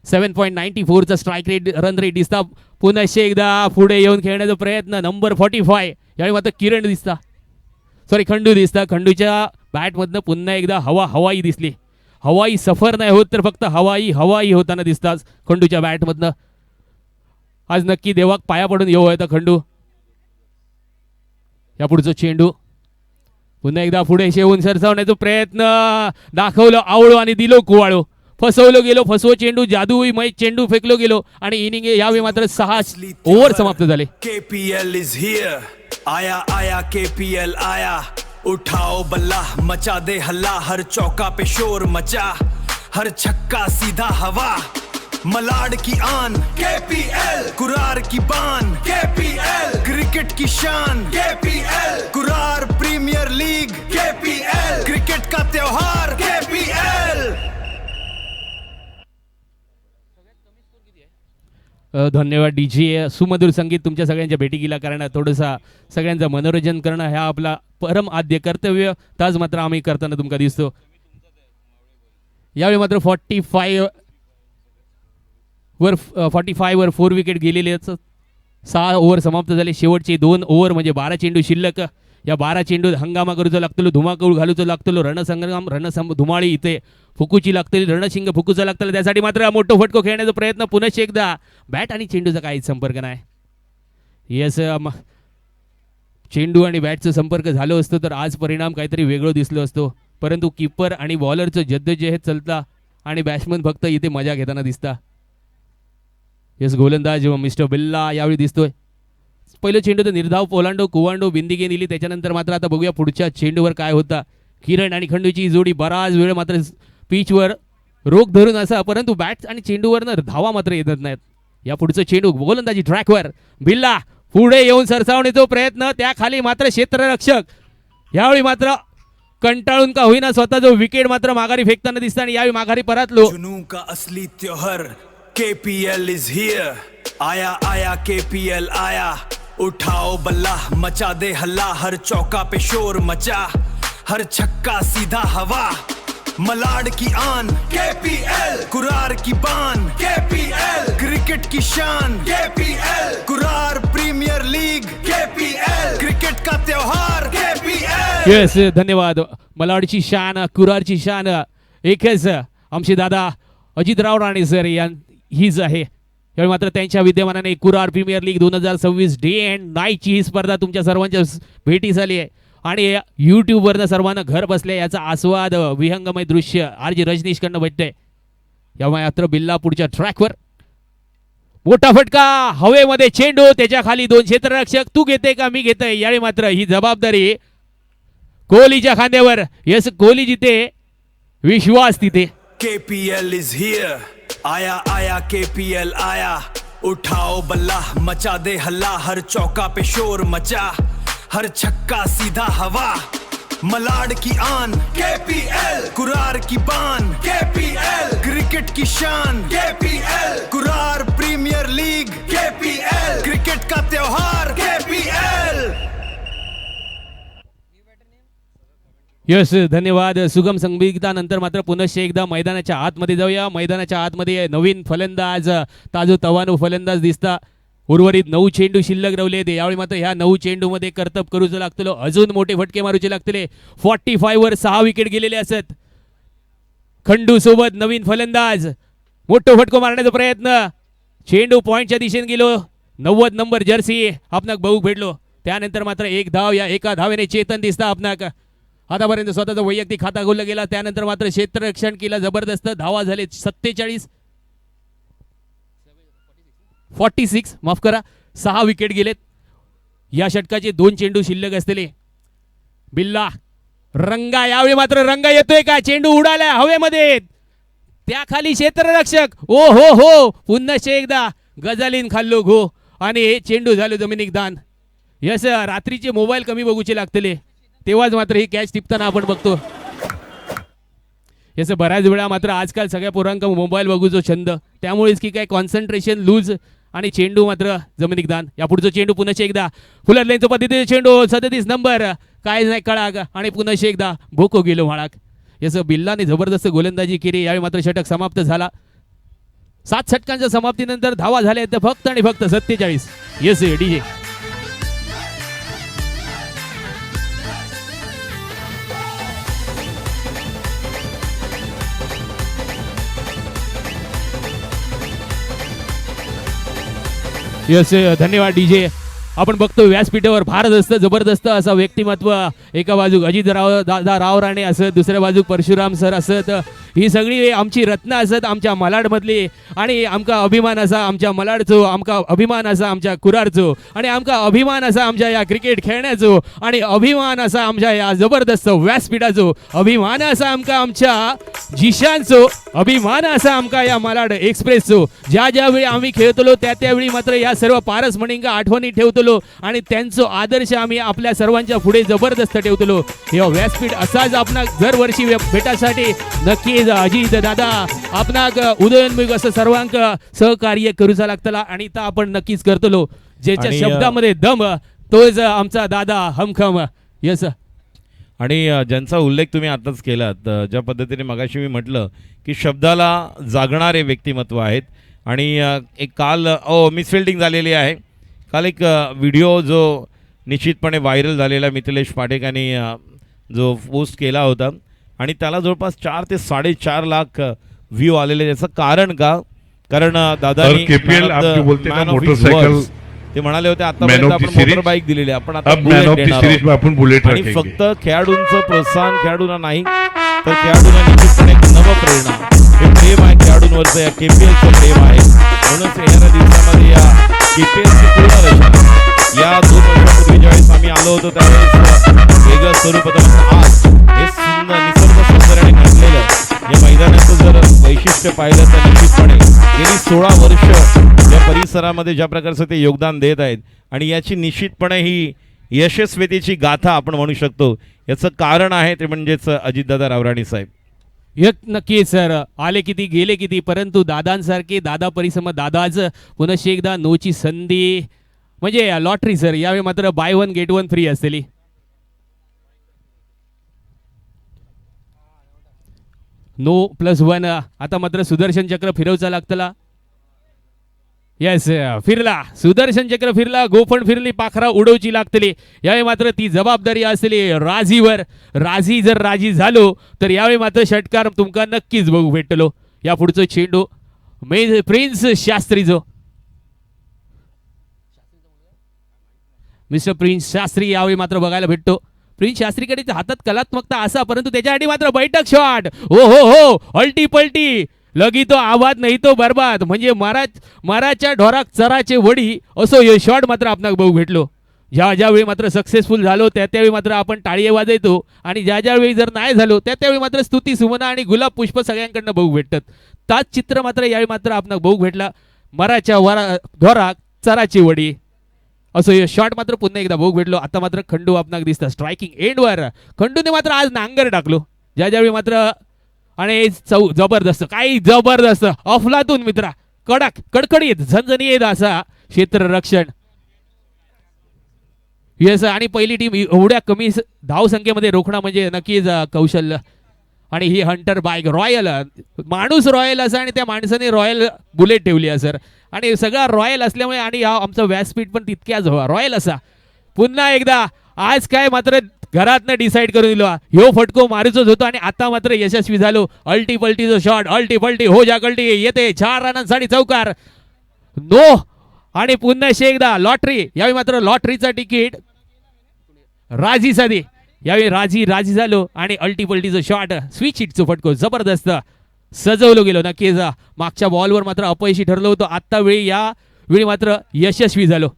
7.94चा स्ट्राईक रेट रन रेट दिसता. पुन्हा एकदा पुढे येऊन खेळण्याचा प्रयत्न नंबर 45. यावेळी मात्र किरण दिसता सॉरी खंडू दिसता. खंडूच्या बॅटमधनं पुन्हा एकदा हवाई दिसली. हवाई सफर नाही होत तर फक्त हवाई होताना दिसतात खंडूच्या बॅटमधनं. आज नक्की देवाक पाया पडून येऊ आता खंडू. या पुढचं चेंडू पुन्हा एकदा पुढे येऊन सरसावण्याचा प्रयत्न दाखवलं आवळो आणि दिलो कुवाळो. फसवलो गेलो फसवो चेंडू जादूमय चेंडू फेकलो गेलो आणि इनिंग यावेळी मात्र 6 ओव्हर समाप्त झाले. KPL is here आया आया KPL आया उठाओ बल्ला मचा दे हल्ला हर चौका पे शोर मचा हर छक्का सीधा हवा. मलाड की आन KPL कुरार की बान KPL क्रिकेट की शान KPL Kurar premier league KPL cricket का त्योहार KPL. धन्यवाद डीजे. सुमधुर संगीत तुमच्या सगळ्यांच्या भेटी गेला कारण थोडंसं सगळ्यांचं मनोरंजन करणं ह्या आपला परम आद्य कर्तव्य ताज मात्र आम्ही करताना तुमका दिसतो. यावेळी मात्र 45 वर 4 विकेट गेलेले 6 ओव्हर समाप्त झाले. शेवटचे 2 ओव्हर म्हणजे 12 चेंडू शिल्लक. या 12 चेंडू हंगामा करूचो लागतलो धुमाकूळ घालूचो लागतलो रणसंग्राम धुमाळी इथे फुकूची लागतली रणशिंग फुकूचा लागतलं. त्यासाठी मात्र मोठं फटको खेळण्याचा प्रयत्न पुन्हा एकदा. बॅट आणि चेंडूचा काहीच संपर्क नाही. येस चेंडू आणि बॅटचा संपर्क झालो असतो तर आज परिणाम काहीतरी वेगळं दिसलो असतो. परंतु कीपर आणि बॉलरचं जद्दोजहद चलता आणि बॅट्समन फक्त इथे मजा घेताना दिसता. येस गोलंदाज मिस्टर बिल्ला यावेळी दिसतोय. पहिलं चेंडू तर निर्धाव पोलांडो कुवांडो बिंदिगे नेली. त्याच्यानंतर मात्र आता बघूया पुढच्या चेंडूवर काय होता. किरण आणि खंडूची जोडी बराच वेळ मात्र पिचवर रोख धरून असा परंतु बॅट आणि चेंडूवर धावा मात्र येत नाहीत. या पुढचं चेंडू गोलंदाजी ट्रॅकवर बिल्ला पुढे येऊन सरसावण्याचा प्रयत्न त्या खाली मात्र क्षेत्ररक्षक यावेळी मात्र कंटाळून का होईना स्वतः जो विकेट मात्र माघारी फेकताना दिसता आणि यावेळी माघारी परतलो. जुनू का असली त्योहार KPL is here आया आया KPL आया उठाओ बल्ला मचा दे हल्ला हर चौका पे शोर मचा हर छक्का सीधा हवा. मलाड की आन KPL कुरार की बान KPL क्रिकेट की शान KPL Kurar premier league KPL cricket का त्योहार KPL. येस धन्यवाद. मलाडची शान कुरारची शान एकच आमचे दादा अजितराव राणे सर हीच आहे. यावेळी मात्र त्यांच्या विद्यमानाने Kurar premier league 2026 day and नाईटची ही स्पर्धा तुमच्या सर्वांच्या भेटी झाली आहे. आणि यूट्यूबवरनं सर्वांना घर बसल्या याचा आस्वाद विहंगमय दृश्य आर जी रजनीशकडनं भेटतंय. या मात्र बिल्ला पुढच्या ट्रॅकवर मोठा फटका हवेमध्ये चेंडू त्याच्या खाली दोन क्षेत्ररक्षक तू घेते का मी घेतोय यावेळी मात्र ही जबाबदारी कोहलीच्या खांद्यावर. यस कोहली जिथे विश्वास तिथे. KPL is here. आया आया KPL आया. उठाओ बल्ला मचा दे हल्ला हर चौका पे शोर मचा हर छक्का सीधा हवा मलाड की आन KPL कुरार की बान KPL क्रिकेट की शान KPL Kurar premier league KPL cricket का त्योहार KPL. यस धन्यवाद. सुगम संगीतानंतर मात्र पुनश्च एकदा मैदानाच्या आतमध्ये जाऊया. मैदानाच्या आतमध्ये नवीन फलंदाज ताजो तवानो फलंदाज दिसता. उर्वरित 9 चेंडू शिल्लक रवले ते यावेळी मात्र ह्या 9 चेंडू मध्ये कर्तब करूचे लागतलो. अजून मोठे फटके मारूचे लागतले. 45 वर 6 विकेट गेलेले असत. खंडू सोबत नवीन फलंदाज मोठो फटको मारण्याचा प्रयत्न. चेंडू पॉइंटच्या दिशेने गेलो. 90 नंबर जर्सी आपणाक बघूक भेटलो. त्यानंतर मात्र एक धाव या एका धावेने चेतन दिसता आपणाक. आतापर्यंत स्वतःचा वैयक्तिक खाता गोल गेला. त्यानंतर मात्र क्षेत्ररक्षण केला जबरदस्त. धावा झाले 46 माफ करा. 6 विकेट गेलेत. या षटकाचे 2 चेंडू शिल्लक असलेले बिल्ला रंगा यावेळी मात्र रंगा येतोय का चेंडू उडाला हवेमध्ये त्या खाली क्षेत्ररक्षक ओ हो पुन्हा एकदा गजालीन खाल्लो घो आणि चेंडू झालो जमिनीक दान. यस रात्रीचे मोबाईल कमी बघूचे लागतले तेव्हाच मात्र ही कॅच टिपताना आपण बघतो. याचं बऱ्याच वेळा मात्र आजकाल सगळ्या पोरांका मोबाईल बघूचो छंद त्यामुळेच की काय कॉन्सन्ट्रेशन लूज आणि चेंडू मात्र जमिनीक दान. या पुढचं चेंडू पुन्हा एकदा फुलर लाईनच्या पद्धतीने चेंडू 37 नंबर काय नाही कळाग आणि पुन्हा एकदा भोको गेलो म्हाळाक. याचं बिल्लाने जबरदस्त गोलंदाजी केली. यावेळी मात्र षटक समाप्त झाला. 7 षटकांच्या समाप्तीनंतर धावा झाल्या तर फक्त आणि फक्त 47. येस डीजे यस धन्यवाद डीजे. आपण बघतो व्यासपीठावर भारदस्त जबरदस्त असा व्यक्तिमत्व. एका बाजूक अजितराव दादा राव राणे असत दुसऱ्या बाजूक परशुराम सर असत. ही सगळी आमची रत्न असत आमच्या मलाडमधली आणि आमका अभिमान असा आमच्या मलाडचो आमका अभिमान असा आमच्या कुरारचो आणि आमका अभिमान असा आमच्या या क्रिकेट खेळण्याचो आणि अभिमान असा आमच्या या जबरदस्त व्यासपीठाचो अभिमान असा आमका आमच्या जिशांचो अभिमान असा आमका या मलाड एक्सप्रेसचो. ज्यावेळी आम्ही खेळतलो त्यावेळी मात्र या सर्व पारसमणींका आठवणी ठेवतलो आणि त्यांचो आदर्श आम्ही आपल्या सर्वांच्या पुढे जबरदस्त ठेवतलो. हे व्यासपीठ असाच आपणा दरवर्षी भेटासाठी नक्कीच अजित दादा आपणाक उदयोन्मुख असं सर्वांक सहकार्य करूचा लागतला आणि ता आपण नक्कीच करतलो. ज्याच्या शब्दामध्ये दम तोच आमचा दादा हमखम. यस आणि ज्यांचा उल्लेख तुम्ही आताच केलात ज्या पद्धतीने मगाशी मी म्हटलं की शब्दाला जागणारे व्यक्तिमत्व आहेत आणि एक काल मिसफिल्डिंग झालेली आहे. काल एक व्हिडिओ जो निश्चितपणे व्हायरल झालेला मिथिलेश पाटेक यांनी जो पोस्ट केला होता आणि त्याला जवळपास 4 ते 4.5 लाख व्ह्यू आलेले. त्याचं कारण का कारण दादानी ते म्हणाले होते आतापर्यंत आपण मोटर बाईक दिलेली आपण आता बुलेट आणि फक्त खेळाडूंचं प्रोत्साहन खेळाडूंना नाही तर खेळाडूंना निश्चितपणे एक नवप्रेरणा हे प्रेम आहे खेळाडूंवरचं या KPLचं प्रेम आहे. म्हणूनच येणाऱ्या दिवसामध्ये या KPLची पूर्ण रचना या 2 वर्षापूर्वी ज्यावेळेस आम्ही आलो होतो त्यावेळेस वेगळं स्वरूप होतं. आज हे निसर्ग सौंदर्याने घडलेलं या मैदानाचं जर वैशिष्ट्य पाहिलं तर निश्चितपणे गेली 16 वर्ष या परिसरामध्ये ज्या प्रकारचं ते योगदान देत आहेत आणि याची निश्चितपणे ही यशस्वीतेची गाथा आपण म्हणू शकतो. याचं कारण आहे ते म्हणजेच अजितदादा रावराणी साहेब. नक्कीच सर आले किती गेले किती परंतु दादांसारखे दादा परिसम दादाच पुन्हा एकदा नोची संधी म्हणजे लॉटरी सर. यावेळी मात्र बाय 1 गेट 1 फ्री असलेली. नो +1 आता मात्र सुदर्शन चक्र फिरवचा लागतला. येस फिरला सुदर्शन चक्र फिरला गोफण फिरली पाखरा उडवची लागतली. यावेळी मात्र ती जबाबदारी असली राजीवर. राजी जर राजी झालो तर यावेळी मात्र षटकार तुमका नक्कीच बघू भेटलो. या पुढचं चेंडू प्रिन्स शास्त्री जो मिस्टर प्रिन्स शास्त्री यावेळी मात्र बघायला भेटतो. प्रिन्स शास्त्रीकडे हातात कलात्मकता असा, परंतु त्याच्यासाठी मात्र बैठक शॉट. ओ हो हो, अल्टी पलटी, लगी तो आवाज नाही तो बरबाद. म्हणजे माराच्या ढोराक चराचे वडी असो हे शॉट मात्र आपणाक बघू भेटलो. ज्यावेळी मात्र सक्सेसफुल झालो त्यावेळी मात्र आपण टाळी वाजवतो, आणि ज्यावेळी जर नाही झालो त्यावेळी मात्र स्तुती सुमना आणि गुलाब पुष्प सगळ्यांकडनं बघू भेटतात. ताच चित्र मात्र यावेळी मात्र आपणाक बघू भेटला. मराच्या ढोराक चराची वडी असं हे शॉट मात्र पुन्हा एकदा बघू भेटलो. आता मात्र खंडू आपणाक दिसतं स्ट्रायकिंग एंडवर. खंडूने मात्र आज नांगर टाकलो ज्यावेळी मात्र, आणि जबरदस्त, काही जबरदस्त अफलातून मित्रा, कडक कडकडीत झणझणीत असा क्षेत्ररक्षण. येस, आणि पहिली टीम एवढ्या कमी धावसंख्येमध्ये रोखणं म्हणजे नक्कीच कौशल्य. आणि ही हंटर बाईक रॉयल, माणूस रॉयल असा आणि त्या माणसाने रॉयल बुलेट ठेवली आहे सर, आणि सगळा रॉयल असल्यामुळे, आणि हा आमचा व्यासपीठ पण तितक्याच रॉयल असा. पुन्हा एकदा आज काय मात्र घरातनं डिसाईड करून दिलो ह्यो फटको मारूचोच होतो, आणि आता मात्र यशस्वी झालो. अल्टी पल्टीचा शॉट, अल्टी पल्टी हो जा कल्टी येते 4 रनांसाठी चौकार नो. आणि पुन्हा एकदा लॉटरी, यावेळी मात्र लॉटरीचा तिकीट राजी साधी, यावेळी राजी झालो, आणि अल्टी पल्टीचं शॉट, स्विच हिटचं फटको जबरदस्त सजवलं गेलो. नक्कीच मागच्या बॉलवर मात्र अपयशी ठरलो होतो, आत्ता वेळी या वेळी मात्र यशस्वी झालो.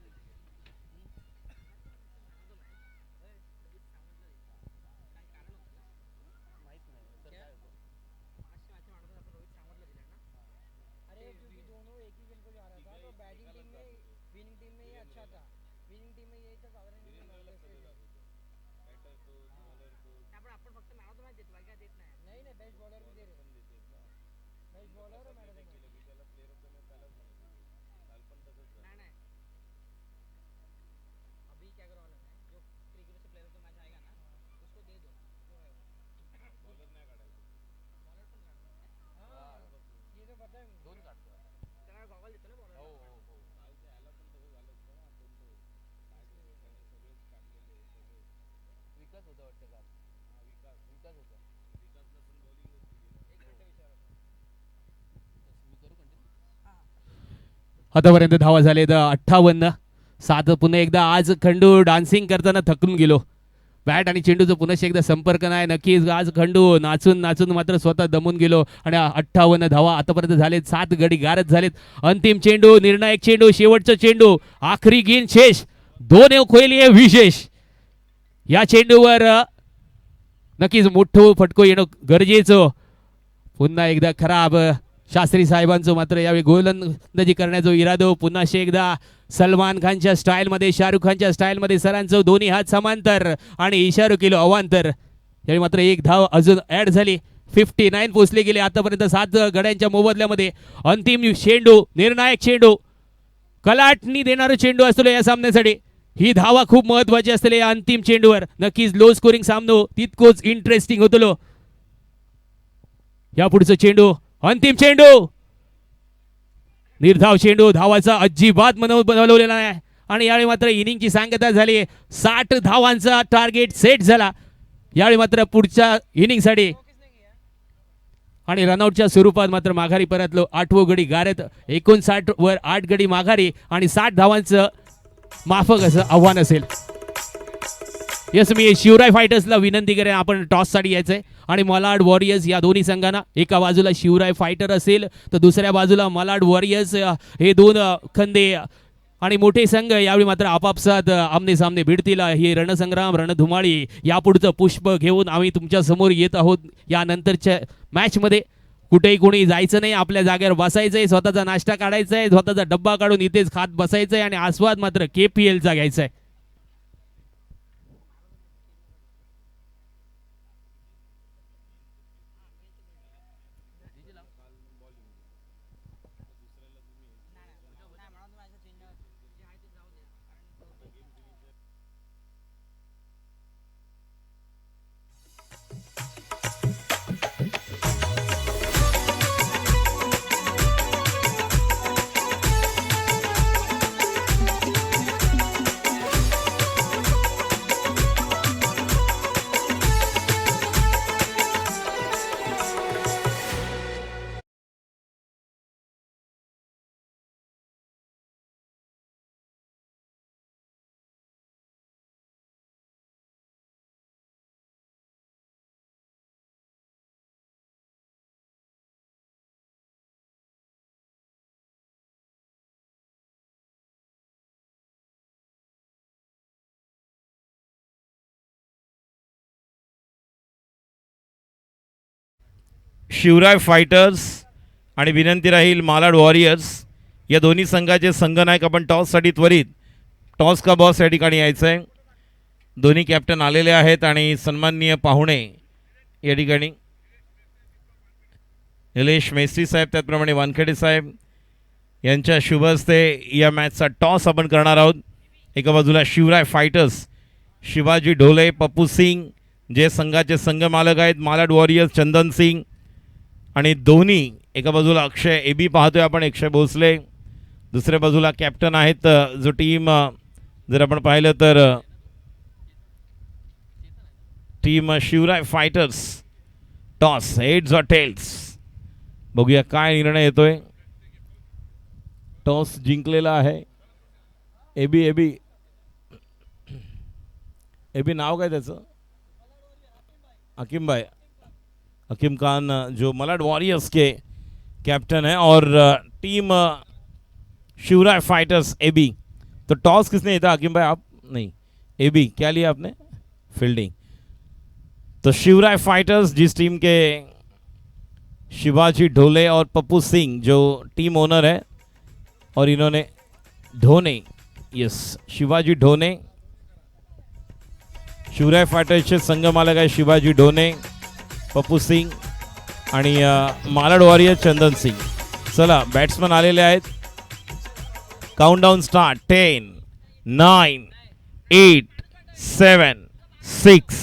आतापर्यंत धावा झाले 58-7. पुन्हा एकदा आज खंडू डान्सिंग करताना थकून गेलो. बॅट आणि चेंडूचा पुन्हा एकदा संपर्क नाही. नक्कीच आज खंडू नाचून नाचून मात्र स्वतः दमून गेलो, आणि 58 धावा आतापर्यंत झालेत. 7 गडी गारद झालेत. अंतिम चेंडू, निर्णायक चेंडू, शेवटचा चेंडू, आखरी गेंद शेष, 2 खोयली विशेष. या चेंडूवर नक्कीच मोठं फटको येणं गरजेचं. पुन्हा एकदा खराब शास्त्री साहेबांचं मात्र यावेळी गोलंदाजी करण्याचा इरादो. पुन्हा एकदा सलमान खानच्या स्टाईलमध्ये, शाहरुख खानच्या स्टाईलमध्ये सरांचं दोन्ही हात समांतर आणि इशारो केलो अवांतर. यावेळी मात्र 1 धाव अजून ऍड झाली. 59 पोचले गेले आतापर्यंत 7 गड्यांच्या मोबदल्यामध्ये. अंतिम चेंडू, निर्णायक चेंडू, कलाटणी देणारा चेंडू असतो या सामन्यासाठी. ही धावा खूप महत्वाची असते या अंतिम चेंडूवर. नक्कीच लो स्कोरिंग सामनो तितकोच इंटरेस्टिंग होतो. या पुढचं चेंडू, अंतिम चेंडू, निर्धाव चेंडू, धावाचा अजिबात बनवलेला नाही. आणि यावेळी मात्र इनिंगची सांगता झाली. 60 धावांचा टार्गेट सेट झाला यावेळी मात्र पुढच्या इनिंगसाठी. आणि रनआउटच्या स्वरूपात मात्र माघारी परतलो. 8वं गडी गारत, 59 वर 8 गडी माघारी, आणि 60 धावांचं माफक असं आव्हान असेल. यस, मी शिवराय फायटर्सला विनंती करेन आपण टॉससाठी यायचंय, आणि मलाड वॉरियर्स या दोन्ही संघांना, एका बाजूला शिवराय फायटर असेल तर दुसऱ्या बाजूला मलाड वॉरियर्स, हे 2 खंदे आणि मोठे संघ यावेळी मात्र आपापसात आमने सामने भिडतील. हे रणसंग्राम, रणधुमाळी यापुढचं पुष्प घेऊन आम्ही तुमच्या समोर येत आहोत. यानंतरच्या मॅचमध्ये कुठेही कोणी जायचं नाही, आपल्या जागेवर बसायचंय, स्वतःचा नाश्ता काढायचा आहे, स्वतःचा डब्बा काढून इथेच खात बसायचंय, आणि आस्वाद मात्र KPLचा घ्यायचा आहे. शिवराय फायटर्स आणि विनंती राहील मालाड वॉरियर्स या दोन्ही संघाचे संघनायक आपण टॉससाठी त्वरित टॉस का बॉस या ठिकाणी यायचं आहे. दोन्ही कॅप्टन आलेले आहेत आणि सन्माननीय पाहुणे या ठिकाणी निलेश मेस्त्री साहेब त्याचप्रमाणे वानखेडे साहेब यांच्या शुभ हस्ते या मॅचचा टॉस आपण करणार आहोत. एका बाजूला शिवराय फायटर्स शिवाजी ढोले पप्पू सिंग जे संघाचे संघ मालक आहेत, मालाड वॉरियर्स चंदन सिंग आणि दोन्ही एका बाजूला अक्षय एबी पाहतोय आपण अक्षय भोसले, दुसऱ्या बाजूला कॅप्टन आहेत जो टीम जर आपण पाहिलं तर team Shivray fighters. Toss heads और टेल्स बघूया काय निर्णय येतोय. टॉस जिंकलेला आहे एबी एबी एबी नाव काय त्याचं हकीम भाई हकीम खान जो मलाड वॉरियर्स के कैप्टन है और टीम शिवराय फाइटर्स एबी. तो टॉस किसने जीता हकीम भाई आप नहीं एबी क्या लिया आपने फील्डिंग. तो शिवराय फाइटर्स जिस टीम के शिवाजी ढोले और पप्पू सिंह जो टीम ओनर है और इन्होंने ढोने यस शिवाजी ढोने शिवराय फायटर्सचे संघ मालक आहे शिवाजी ढोने पप्पू सिंग आणि मालाड वॉरियर चंदन सिंग. चला बॅट्समन आलेले आहेत. Countdown start 10 9 8 7 6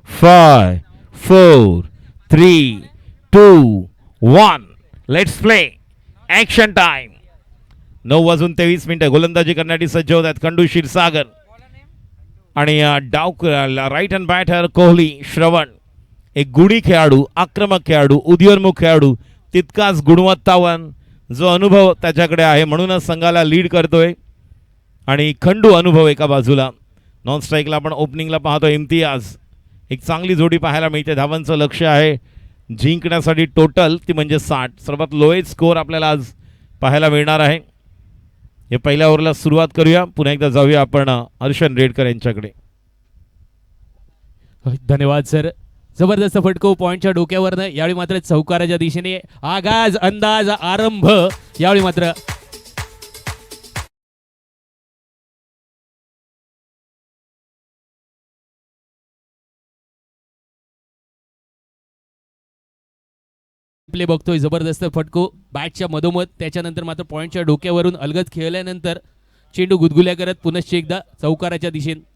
5 4 3 2 1 let's play action time. 9:23 गोलंदाजी करण्यासाठी सज्ज होत आहेत खंडू क्षीरसागर आणि डाव राईट हँड बॅटर कोहली श्रवण. एक गुणी खेळाडू आक्रमक खेळाडू उदयोन्मुख खेळाडू तितकाच गुणवत्तावान जो अनुभव त्याच्याकडे आहे म्हणूनच संघाला लीड करतोय. आणि खंडू अनुभव एका बाजूला. नॉन स्ट्राईकला आपण ओपनिंगला पाहतो इम्तियाज. एक चांगली जोडी पाहायला मिळते. धावांचं लक्ष आहे जिंकण्यासाठी टोटल ती म्हणजे 60. सर्वात लोएस्ट स्कोअर आपल्याला आज पाहायला मिळणार आहे. हे पहिल्या ओव्हरला सुरुवात करूया. पुन्हा एकदा जाऊया आपण हर्षन रेडकर यांच्याकडे. धन्यवाद सर. जबरदस्त फटको पॉइंटच्या डोक्यावरनं. यावेळी मात्र चौकाराच्या दिशेने आगाज अंदाज आरंभ. यावेळी मात्र प्ले बघतोय. जबरदस्त फटको बॅटच्या मधोमध. त्याच्यानंतर मात्र पॉइंटच्या डोक्यावरून अलगद खेळल्यानंतर चेंडू गुदगुल्या करत पुनश्च एकदा चौकाराच्या दिशेने.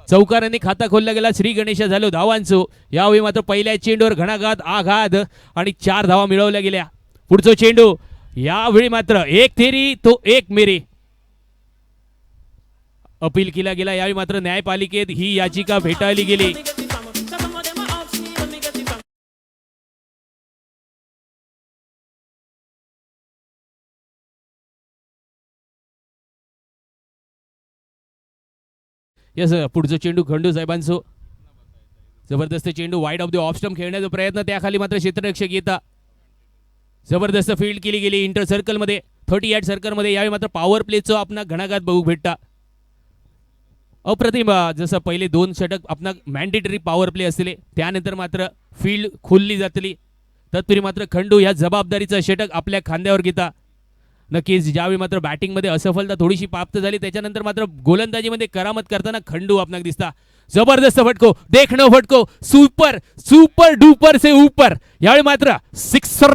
चौकाराने खाता खोलला गेला. श्री गणेश झालो धावांचो. यावेळी मात्र पहिल्या चेंडूवर घणाघात आघात आणि 4 धावा मिळवल्या गेल्या. पुढचा चेंडू यावेळी मात्र एक तेरी तो एक मेरी अपील केला गेला. यावेळी मात्र न्यायपालिकेत ही याचिका भेटाळली गेली. यस पुढचं चेंडू खंडू साहेबांचो. जबरदस्त चेंडू wide of the off stump खेळण्याचा प्रयत्न. त्याखाली मात्र क्षेत्ररक्षक येता. जबरदस्त फील्ड केली गेली इंटर सर्कलमध्ये 38 सर्कलमध्ये. यावेळी मात्र पॉवर प्लेचं आपणा घणाघात बघू भेटता. अप्रतिम. जसं पहिले 2 षटक आपणा मॅन्डेटरी पॉवर प्ले असले त्यानंतर मात्र फील्ड खोलली जातली. तत्पूर्वी मात्र खंडू ह्या जबाबदारीचं षटक आपल्या खांद्यावर घेता. नक्कीच ज्यावेळी मात्र बॅटिंगमध्ये असफलता थोडीशी प्राप्त झाली त्याच्यानंतर मात्र गोलंदाजीमध्ये करामत करताना खंडू आपणाक दिसता. जबरदस्त फटको देखणं फटको सुपर सुपर डुपर से ऊपर. यावेळी मात्र सिक्सर.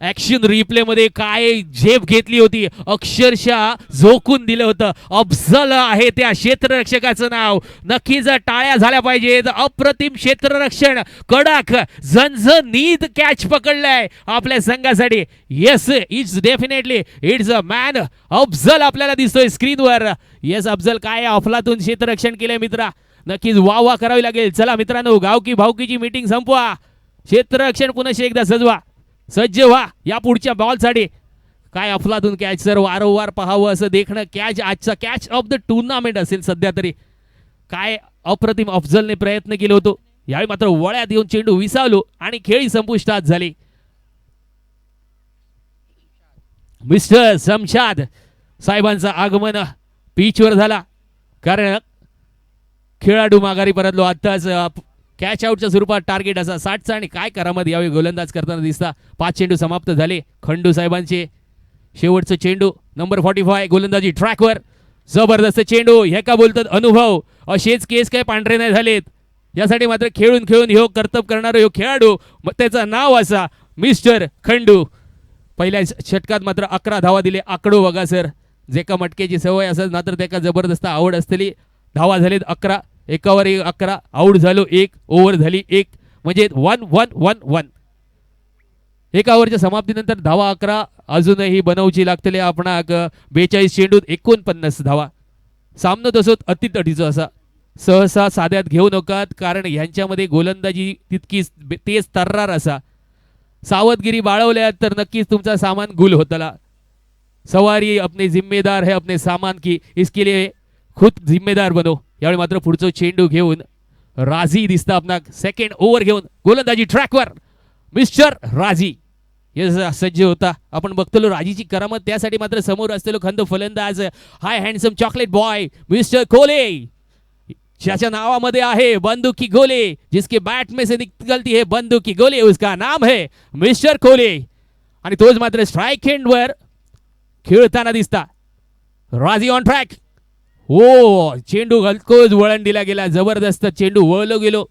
ऍक्शन रिप्ले मध्ये काय झेप घेतली होती, अक्षरशः झोकून दिलं होतं. अफजल आहे त्या क्षेत्ररक्षकाचं नाव. नक्कीच टाळ्या झाल्या पाहिजेत. अप्रतिम क्षेत्ररक्षण, कडक झणझणीत कॅच पकडलाय आपल्या संघासाठी. Yes, it's definitely it's a man Afzal आपल्याला दिसतोय स्क्रीनवर. येस, अफजल काय अफलातून क्षेत्ररक्षण केलंय मित्रा. नक्कीच वाह करावी लागेल. चला मित्रांनो, गावकी भावकीची मीटिंग संपवा. क्षेत्ररक्षण पुन्हा एकदा सजवा, सज्ज व्हा या पुढच्या बॉलसाठी. काय अफलातून कॅच सर, वारंवार पाहावं असं देखणं. कॅच आजचा कॅच ऑफ द टुर्नामेंट असेल सध्या तरी. काय अप्रतिम अफजलने प्रयत्न केले होतो. यावेळी मात्र वळ्यात येऊन चेंडू विसावलो आणि खेळी संपुष्टात झाली. मिस्टर शमशाद साहेबांचं आगमन पिचवर झाला, कारण खेळाडू माघारी परतलो. आत्ताच कॅच आउटच्या स्वरूपात टार्गेट असा 60चा आणि काय करामत यावेळी गोलंदाज करताना दिसता. 5 चेंडू समाप्त झाले. खंडू साहेबांचे शेवटचं चेंडू नंबर 45 गोलंदाजी ट्रॅकवर. जबरदस्त चेंडू. हे का बोलतात अनुभव. असेच केस काय पांढरे नाही झालेत. यासाठी मात्र खेळून खेळून ह्यो कर्तब करणारा ह्यो खेळाडू, मग त्याचं नाव असा मिस्टर खंडू. पहिल्या षटकात मात्र 11 धावा दिले. आकडो बघा सर, जे का मटकेची सवय असत मात्र त्याका जबरदस्त आवड असलेली. धावा झालेत 11, एकावर 11, आऊट झालो 1, ओव्हर झाली 1, म्हणजे 1-1-1-1. एका ओव्हरच्या समाप्तीनंतर धावा 11 अजूनही बनवची लागतले. आपण 42 चेंडूत 49 धावा. सामना तसोच अतितटीचा असा. सहसा साध्यात घेऊ नकात, कारण ह्यांच्यामध्ये गोलंदाजी तितकीच तेज तर्रार असा. सावधगिरी बाळवल्यात तर नक्कीच तुमचा सामान गुल होतला. सवारी अपने जिम्मेदार है अपने सामान की, इसके लिए खुद जिम्मेदार बनो. यावेळी मात्र पुढचं चेंडू घेऊन राजी दिसता आपला. सेकंड ओव्हर घेऊन गोलंदाजी ट्रॅकवर मिस्टर राजी. सज्ज होता. आपण बघतो राजीची करामत. त्यासाठी मात्र समोर असलेलो खंद फलंदाज हाय हँडसम चॉकलेट बॉय मिस्टर कोले, ज्याच्या नावामध्ये आहे बंदूक की गोले, जिसके बैट में से निकलती है बंदूक की गोले, उसका नाम है मिस्टर कोले. आणि तोच मात्र स्ट्राइक एंडवर खेळताना दिसता. राजी ऑन ट्रॅक. हो, चेंडू हलकोच वळण दिला गेला. जबरदस्त चेंडू वळलो गेलो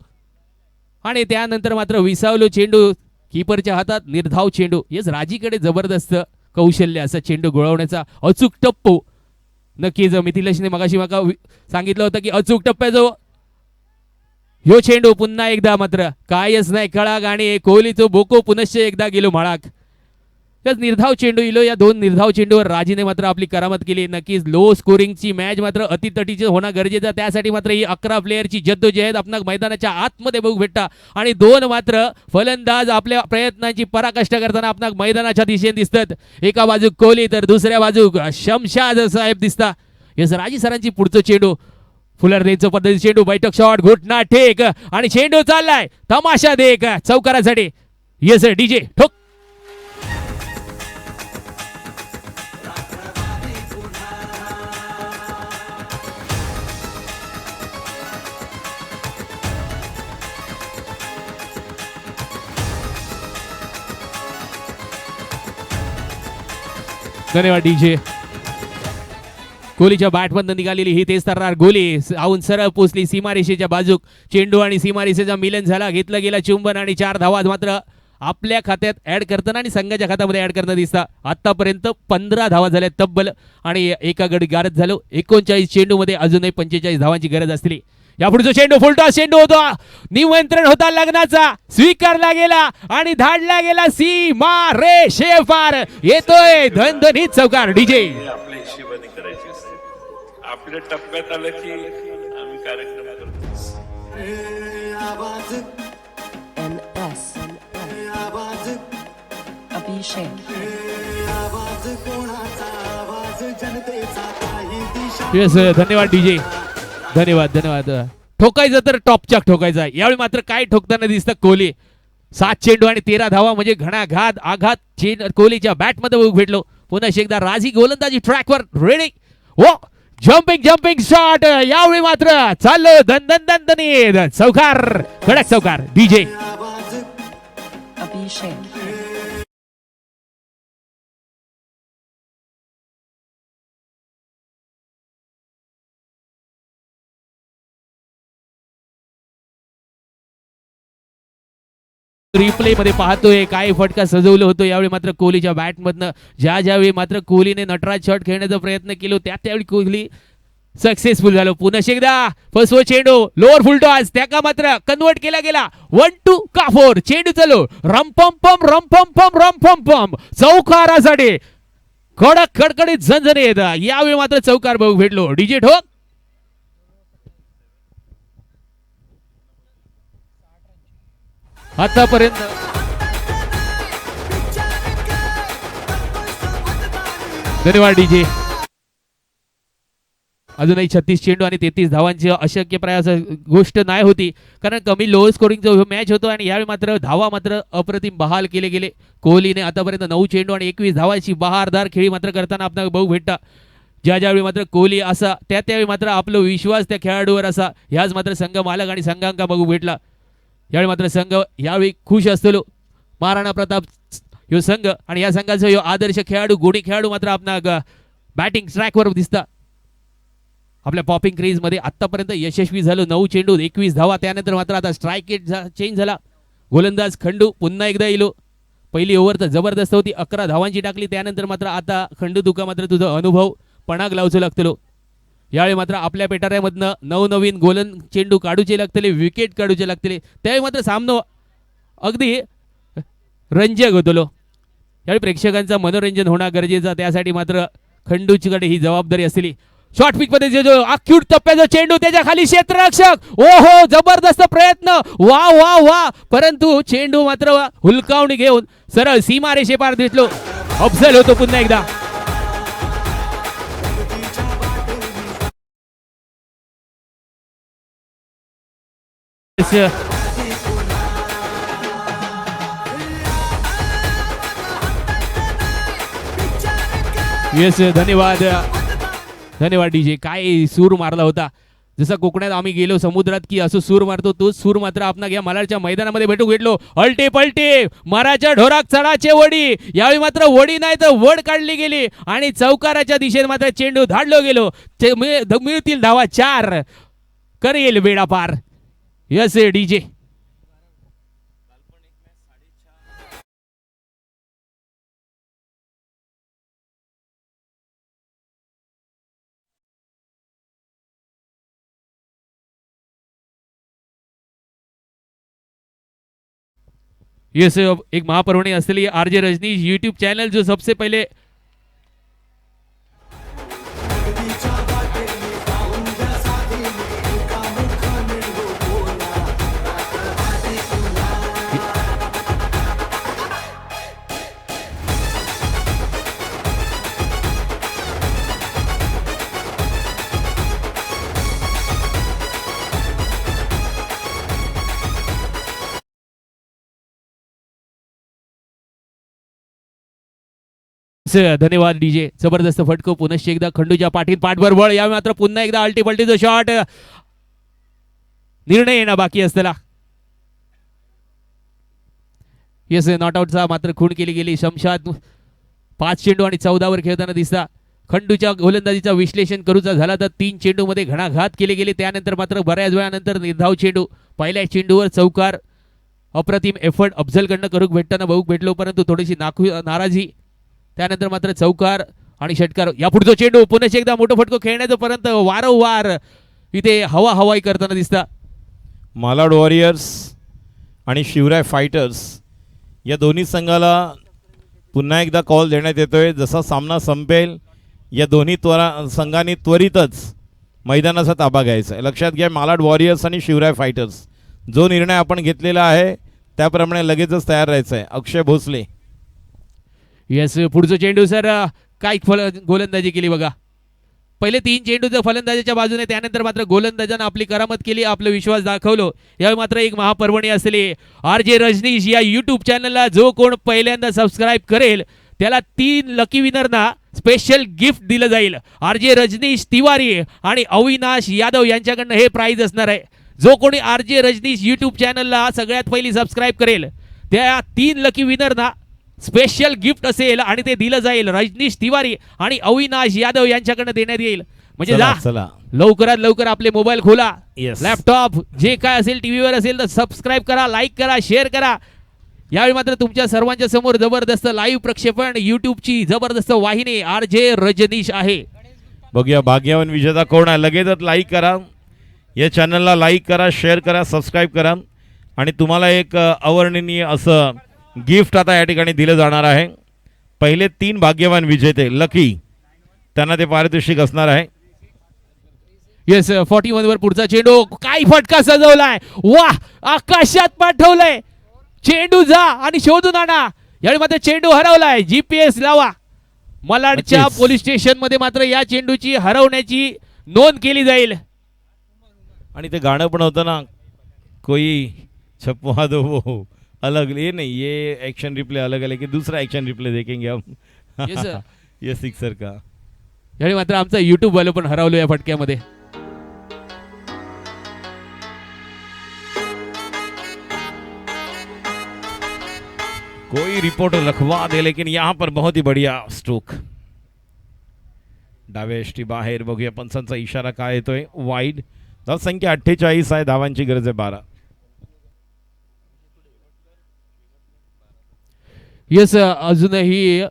आणि त्यानंतर मात्र विसावलो चेंडू कीपरच्या हातात. निर्धाव चेंडू. येस, राजीकडे जबरदस्त कौशल्य असा चेंडू गोळवण्याचा. अचूक टप्पू. नक्कीच मिथिलेशने मगाशी माका सांगितलं होतं की अचूक टप्प्याचं ह्यो चेंडू पुन्हा एकदा मात्र कायच नाही कळाग आणि कोहलीचं बोको पुनश्च एकदा गेलो म्हाळाक. त्याच निर्धाव चेंडू इलो. या 2 निर्धाव चेंडूवर राजीने मात्र आपली करामत केली. नक्कीच लो स्कोरिंगची मॅच मात्र अतितटीची होणं गरजेचं. त्यासाठी मात्र ही 11 प्लेयरची जद्दोजहद आपल्या मैदानाच्या आतमध्ये बघू भेटता आणि 2 मात्र फलंदाज आपल्या प्रयत्नांची पराकाष्ठा करताना आपल्या मैदानाच्या दिशेने दिसतात. एका बाजू कोहली तर दुसऱ्या बाजू शमशाद साहेब दिसता. यस, राजी सरांची पुढचं चेंडू फुलरदेचं पद्धती चेंडू. बैठक शॉट, घोटना टेक आणि चेंडू चाललाय तमाशा देख चौकारासाठी. येस डीजे ठोक. धन्यवाद डीजे. कोहलीच्या बॅटमधून निघालेली ही तेज तर्रार गोली आऊन सरळ पोचली सीमारेषेच्या बाजूक. चेंडू आणि सीमारेषेचा मिलन झाला. घेतला गेला चुंबन आणि 4 धावा मात्र आपल्या खात्यात ऍड करताना आणि संघाच्या खात्यामध्ये ऍड करताना दिसता. आतापर्यंत 15 धावा झाल्या तब्बल आणि एका गडी गारद झालो. 39 चेंडू मध्ये अजूनही 45 धावांची गरज असली. या पुढचा चेंडू फुलटॉस चेंडू होता. निमंत्रण होता लग्नाचा, स्वीकारला गेला आणि धाडला गेला सीमा रेषेपार. येतोय धनधनीत चौकार. डीजे आपल्या हिशोबाने करायची असते. आपल्या टप्प्यात आलं की आम्ही कार्यक्रम करतो. NS अभिषेक येस, धन्यवाद डीजे. धन्यवाद. ठोकायचं तर टॉपच्या ठोकायचा. यावेळी मात्र काय ठोकताना दिसतं कोहली. 7 चेंडू आणि 13 धावा म्हणजे घणाघात आघात कोहलीच्या बॅटमध्ये बघू भेटलो. पुन्हा एकदा राजी गोलंदाजी ट्रॅकवर रेडी. ओ जम्पिंग शॉट. यावेळी मात्र चाललो दन चौकार, कडक चौकार. डीजे अभिषेक रिप्ले मध्ये पाहतोय काय फटका सजवलं होतं यावेळी मात्र कोहलीच्या बॅटमधनं. ज्यावेळी मात्र कोहलीने नटराज शॉट खेळण्याचा प्रयत्न केला त्यावेळी कोहली सक्सेसफुल झालो. पुन्हा एकदा फसवो चेंडू लोअर फुल टॉस त्याका मात्र कन्वर्ट केला गेला. 1-2 का 4 चेंडू चालू रमपम रमपम चौकारासाठी कडक कडकडीत झणझणीत यावेळी मात्र चौकार बघू भेटलो. डीजे ठोक आतापर्यंत धन्यवाद डीजे. अजूनही 36 चेंडू आणि 33 धावांची अशक्य प्रयास गोष्ट नाही होती कारण कमी लो स्कोरिंगचा मॅच होतो आणि यावेळी मात्र धावा मात्र अप्रतिम बहाल केले गेले. कोहलीने आतापर्यंत 9 चेंडू आणि 21 धावांची बहारदार खेळी मात्र करताना आपल्याला बघू भेटता. ज्यावेळी मात्र कोहली असा त्यावेळी मात्र आपला विश्वास त्या खेळाडूवर असा ह्याच मात्र संघ मालक आणि संघांका बघू भेटला. यावेळी मात्र संघ यावेळी खुश असतो. महाराणा प्रताप यो संघ आणि या संघाचा यो आदर्श खेळाडू गुणी खेळाडू मात्र आपला बॅटिंग ट्रॅकवर दिसता. आपल्या पॉपिंग क्रेज मध्ये आतापर्यंत यशस्वी झालो. 9 चेंडू 21 धावा. त्यानंतर मात्र आता स्ट्राईक रेट चेंज झाला. गोलंदाज खंडू पुन्हा एकदा येलो. पहिली ओव्हर तर जबरदस्त होती 11 धावांची टाकली. त्यानंतर मात्र आता खंडू तुका मात्र तुझा अनुभव पणाग लावचो लागतलो. यावेळी मात्र आपल्या पेटाऱ्यामधनं नवनवीन गोलन चेंडू काढूचे लागतले विकेट काढूचे लागतले. त्यावेळी मात्र सामनो अगदी रंजक होतलो. यावेळी प्रेक्षकांचं मनोरंजन होणं गरजेचं त्यासाठी मात्र खंडूचीकडे ही जबाबदारी असली. शॉर्ट पिच मध्ये जो अक्यूट टप्प्याचा चेंडू त्याच्या खाली क्षेत्ररक्षक ओहो जबरदस्त प्रयत्न वा वा वा परंतु चेंडू मात्र हुलकावणी घेऊन सरळ सीमारेषे पार दिसलो. अफजल होतो पुन्हा एकदा. येस धन्यवाद डीजे. काय सूर मारला होता जसा कोकणात आम्ही गेलो समुद्रात की असं सूर मारतो तो सूर मात्र आपण या मलाडच्या मैदानामध्ये भेटू घेतलो. अल्टे पलटे माराच्या ढोराक चढाचे वडी. यावेळी मात्र वडी नाही तर वड काढली गेली आणि चौकाराच्या दिशेने मात्र चेंडू धाडलो गेलो. मिळतील धावा 4 करेल बेडा पार. Yes DJ. यस एक महापर्वणी असलेली आरजे रजनीश यूट्यूब चैनल जो सबसे पहले धन्यवाद डीजे. जबरदस्त फटको पुनश्च एकदा खंडूच्या पाठीत पाठभर बळ. यावेळी मात्र पुन्हा एकदा अल्टी पल्टीचा शॉट निर्णय येणं बाकी असताना. येस नॉट आउटचा मात्र खूण केली गेली. शमशाद 5 चेंडू आणि 14 वर खेळताना दिसता. खंडूच्या गोलंदाजीचा विश्लेषण करूचा झाला तर 3 चेंडू मध्ये घणाघात केले गेले. त्यानंतर मात्र बऱ्याच वेळानंतर निर्धाव चेंडू पहिल्या चेंडूवर चौकार अप्रतिम एफर्ट अफजलकडनं करूक भेटताना बघूक भेटलो परंतु थोडीशी नाराजी. त्यानंतर मात्र चौकार आणि षटकार. या पुढचा चेंडू पुन्हा एकदा मोठं फटको खेळण्याचं परंतु वारंवार इथे हवाई करताना दिसता. मालाड वॉरियर्स आणि शिवराय फायटर्स या दोन्ही संघाला पुन्हा एकदा कॉल देण्यात येतोय. जसा सामना संपेल या दोन्ही संघांनी त्वरितच मैदानाचा ताबा घ्यायचा आहे. लक्षात घ्या मालाड वॉरियर्स आणि शिवराय फायटर्स जो निर्णय आपण घेतलेला आहे त्याप्रमाणे लगेचच तयार राहायचं आहे. अक्षय भोसले. येस पुढचं चेंडू सर काय गोलंदाजी केली बघा. पहिले 3 चेंडूचं फलंदाजाच्या बाजूने त्यानंतर मात्र गोलंदाजानं आपली करामत केली आपला विश्वास दाखवलो. यावेळी मात्र एक महापर्वणी असलेली आरजे रजनीश या यूट्यूब चॅनलला जो कोण पहिल्यांदा सबस्क्राईब करेल त्याला 3 लकी विनरना स्पेशल गिफ्ट दिलं जाईल. आरजे रजनीश तिवारी आणि अविनाश यादव यांच्याकडनं हे प्राइज असणार आहे. जो कोणी आरजे रजनीश यूट्यूब चॅनलला सगळ्यात पहिली सबस्क्राईब करेल त्या 3 लकी विनरना स्पेशल गिफ्ट असेल आणि ते दिलं जाईल रजनीश तिवारी आणि अविनाश यादव यांच्याकडनं देण्यात येईल. म्हणजे जा लवकरात लवकर आपले मोबाईल खोला Yes. लॅपटॉप जे काय असेल टीव्हीवर असेल तर सबस्क्राईब करा लाईक करा शेअर करा यावेळी मात्र तुमच्या सर्वांच्या समोर जबरदस्त लाईव्ह प्रक्षेपण यूट्यूबची जबरदस्त वाहिनी RJ रजनीश आहे. बघूया भाग्यवान विजेता कोण आहे. लगेचच लाईक करा, या चॅनलला लाईक करा, शेअर करा, सबस्क्राईब करा आणि तुम्हाला एक अवर्णनीय असं गिफ्ट आता या ठिकाणी दिलं जाणार आहे. पहिले 3 भाग्यवान विजेते लकी, त्यांना ते पारितोषिक असणार आहे. येस 41 वर पुढचा चेंडू, काय फटका सजवलाय, वाह आकाशात पाठवलंय. चेंडू जा आणि शोधून आणा. यावेळी मात्र चेंडू हरवलाय. GPS लावा. मलाडच्या नक्कीच. पोलीस स्टेशन मध्ये मात्र या चेंडूची हरवण्याची नोंद केली जाईल. आणि ते गाणं पण होतं ना, कोई छपवा दो वो अलग, ये नहीं, ये एक्शन रिप्ले अलग है लेकिन दूसरा एक्शन रिप्ले देखेंगे हम. Yes, sir. ये सिक्सर का. यावेळी मात्र आमचा युट्यूब वाला पण हरवलो या फटक्यामध्ये. कोई रिपोर्ट रखवा दे, लेकिन यहाँ पर बहुत ही बढ़िया स्ट्रोक. डाव्या यष्टी बाहेर. बघूया पंचांचा इशारा काय येतोय. वाईड. धाव संख्या 48 आहे, धावांची गरज आहे 12. येस अजूनही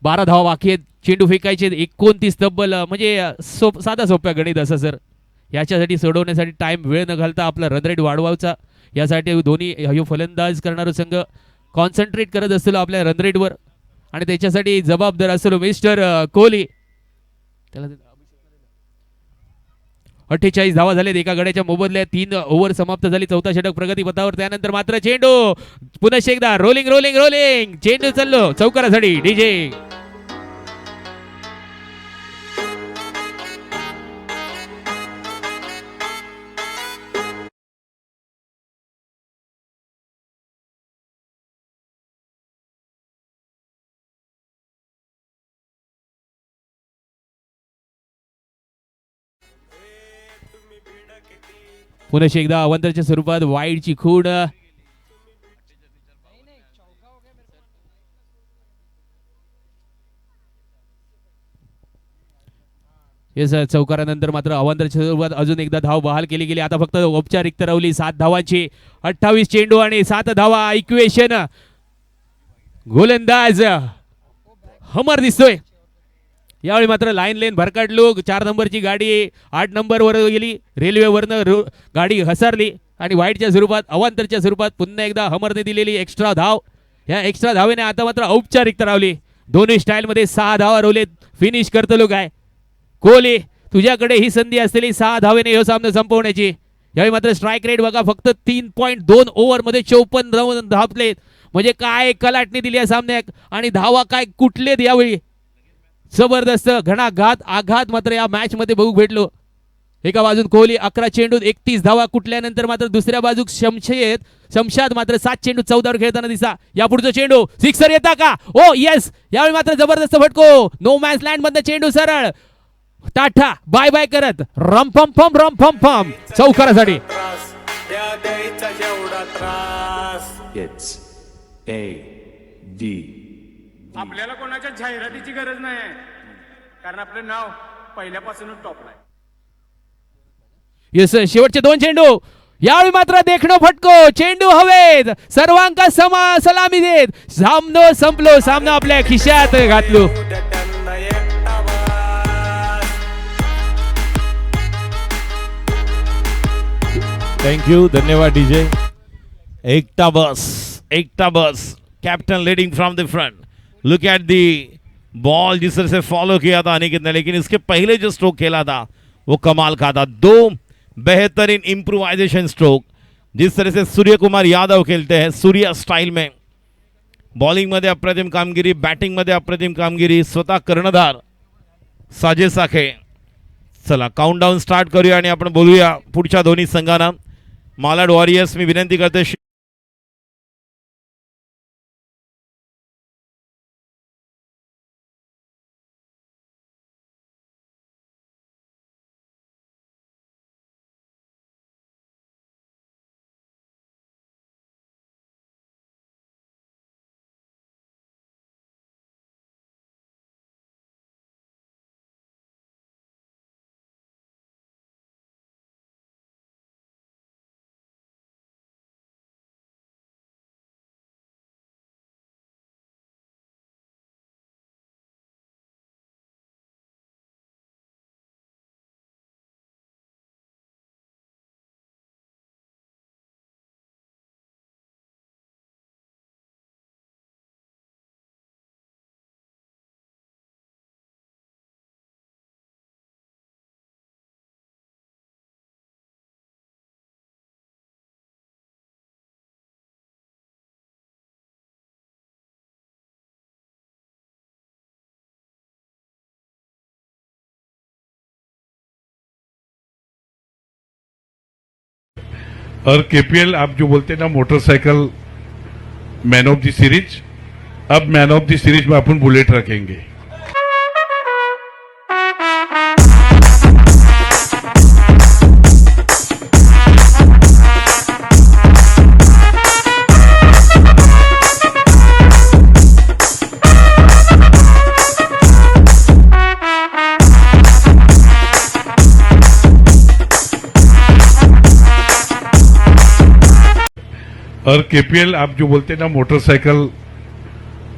12 धावा बाकी आहेत. चेंडू फेकायचे 29 तब्बल, म्हणजे साधा सोप्या गणित असं सर. याच्यासाठी सोडवण्यासाठी टाइम वेळ न घालता आपला रन रेट वाढवायचा. यासाठी दोन्ही फलंदाज करणारा संघ कॉन्सन्ट्रेट करत असतो आपल्या रन रेटवर आणि त्याच्यासाठी जबाबदार असतो मिस्टर कोहली. त्याला 48 धावा झालेत एका गड्याच्या मोबदल्यात. 3 ओव्हर समाप्त झाली. 4था षटक प्रगतीपथावर. त्यानंतर मात्र चेंडू पुन्हा एकदा रोलिंग रोलिंग रोलिंग. चेंडू चाललो चौकारासाठी. डीजे पुन्हा एकदा अवंतरच्या स्वरूपात वाईडची खूण. येस चौकारानंतर मात्र अवंतरच्या स्वरूपात अजून एकदा धाव बहाल केली गेली. आता फक्त औपचारिक रवली 7 धावांची. 28 चेंडू आणि 7 धावा. इक्वेशन गोलंदाज हमर दिसतोय. यावेळी मात्र लाईन लेन भरकाटलो. 4 नंबरची गाडी 8 नंबरवर गेली. रेल्वेवरनं गाडी घसरली आणि वाईटच्या स्वरूपात अवांतरच्या स्वरूपात पुन्हा एकदा हमरने दिलेली एक्स्ट्रा धाव. या एक्स्ट्रा धावेने आता मात्र औपचारिकता रावली. दोन्ही स्टाईलमध्ये 6 धावा रवलेत. फिनिश करतलो काय कोहली, तुझ्याकडे ही संधी असलेली 6 धावेने हे सामना संपवण्याची. यावेळी मात्र स्ट्राईक रेट बघा फक्त 3.2 ओव्हरमध्ये 54 धाव धापलेत. म्हणजे काय कलाटणी दिली या सामन्यात आणि धावा काय कुठलेत यावेळी. जबरदस्त घणाघात आघात मात्र या मॅच मध्ये बघू भेटलो. एका बाजून कोहली 11 चेंडूत 31 धावा कुठल्यानंतर मात्र दुसऱ्या बाजूक शमशाद मात्र 7 चेंडू 14 वर खेळताना दिसा. या पुढचा चेंडू सिक्सर येता का. ओ येस. यावेळी मात्र जबरदस्त फटको. नो मॅन्स लँड मधनं चेंडू सरळ टाटा बाय बाय करत रमफम रमफम चौकारासाठी. It's A D. आपल्याला कोणाच्या जाहिरातीची गरज नाही आहे, कारण आपलं नाव पहिल्यापासूनच टॉपला आहे. येस शेवटचे 2 चेंडू. यावेळी मात्र देखणं फटको. चेंडू हवेत. सर्वांका सलामी देत सामनो संपलो. सामना आपल्या खिशात घातलो. थँक्यू, धन्यवाद डीजे. एकटा बस. Captain leading from the front. Look at the ball. जिस तरह से फॉलो किया था अनिकेत ने, लेकिन इसके पहले जो स्ट्रोक खेला था वो कमाल का था. 2 बेहतरीन इम्प्रोवाइजेशन स्ट्रोक. जिस तरह से सूर्य कुमार यादव खेलते हैं सूर्या स्टाइल में. बॉलिंग मध्ये अप्रतिम कामगिरी, बॅटिंग मध्ये अप्रतिम कामगिरी. स्वतः कर्णधार साजे साखे. चला काउंटडाऊन स्टार्ट करूया आणि आपण बोलूया पुढच्या दोन्ही संघांना. मालाड वॉरियर्स, मी विनंती करते और केपीएल आप जो बोलते हैं ना motorcycle man of the series, अब मैन ऑफ द सीरीज में अपन बुलेट रखेंगे. और केपीएल आप जो बोलते हैं ना motorcycle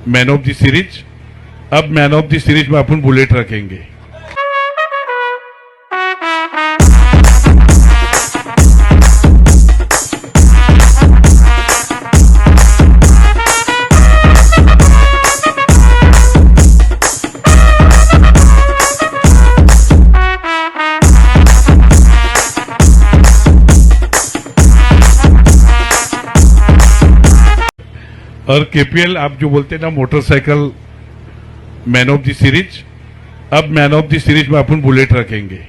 man of the series, अब मैन ऑफ द सीरीज में अपन बुलेट रखेंगे. और केपीएल आप जो बोलते हैं ना motorcycle man of the series, अब मैन ऑफ द सीरीज में अपन बुलेट रखेंगे.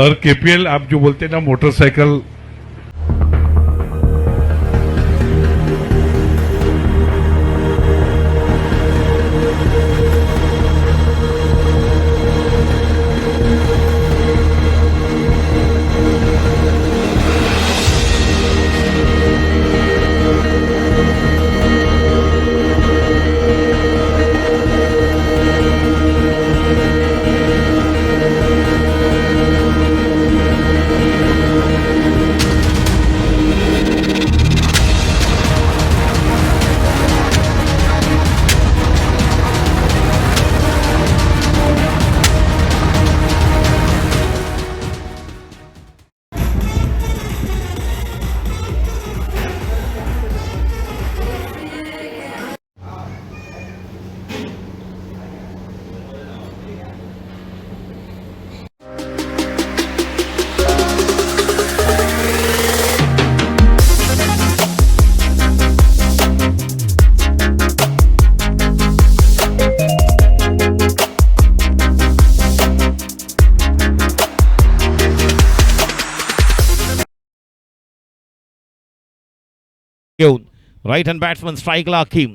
और केपीएल आप जो बोलते हैं ना मोटरसाइकिल घेऊन राईट हँड बॅट्समन स्ट्राईकला हकीम.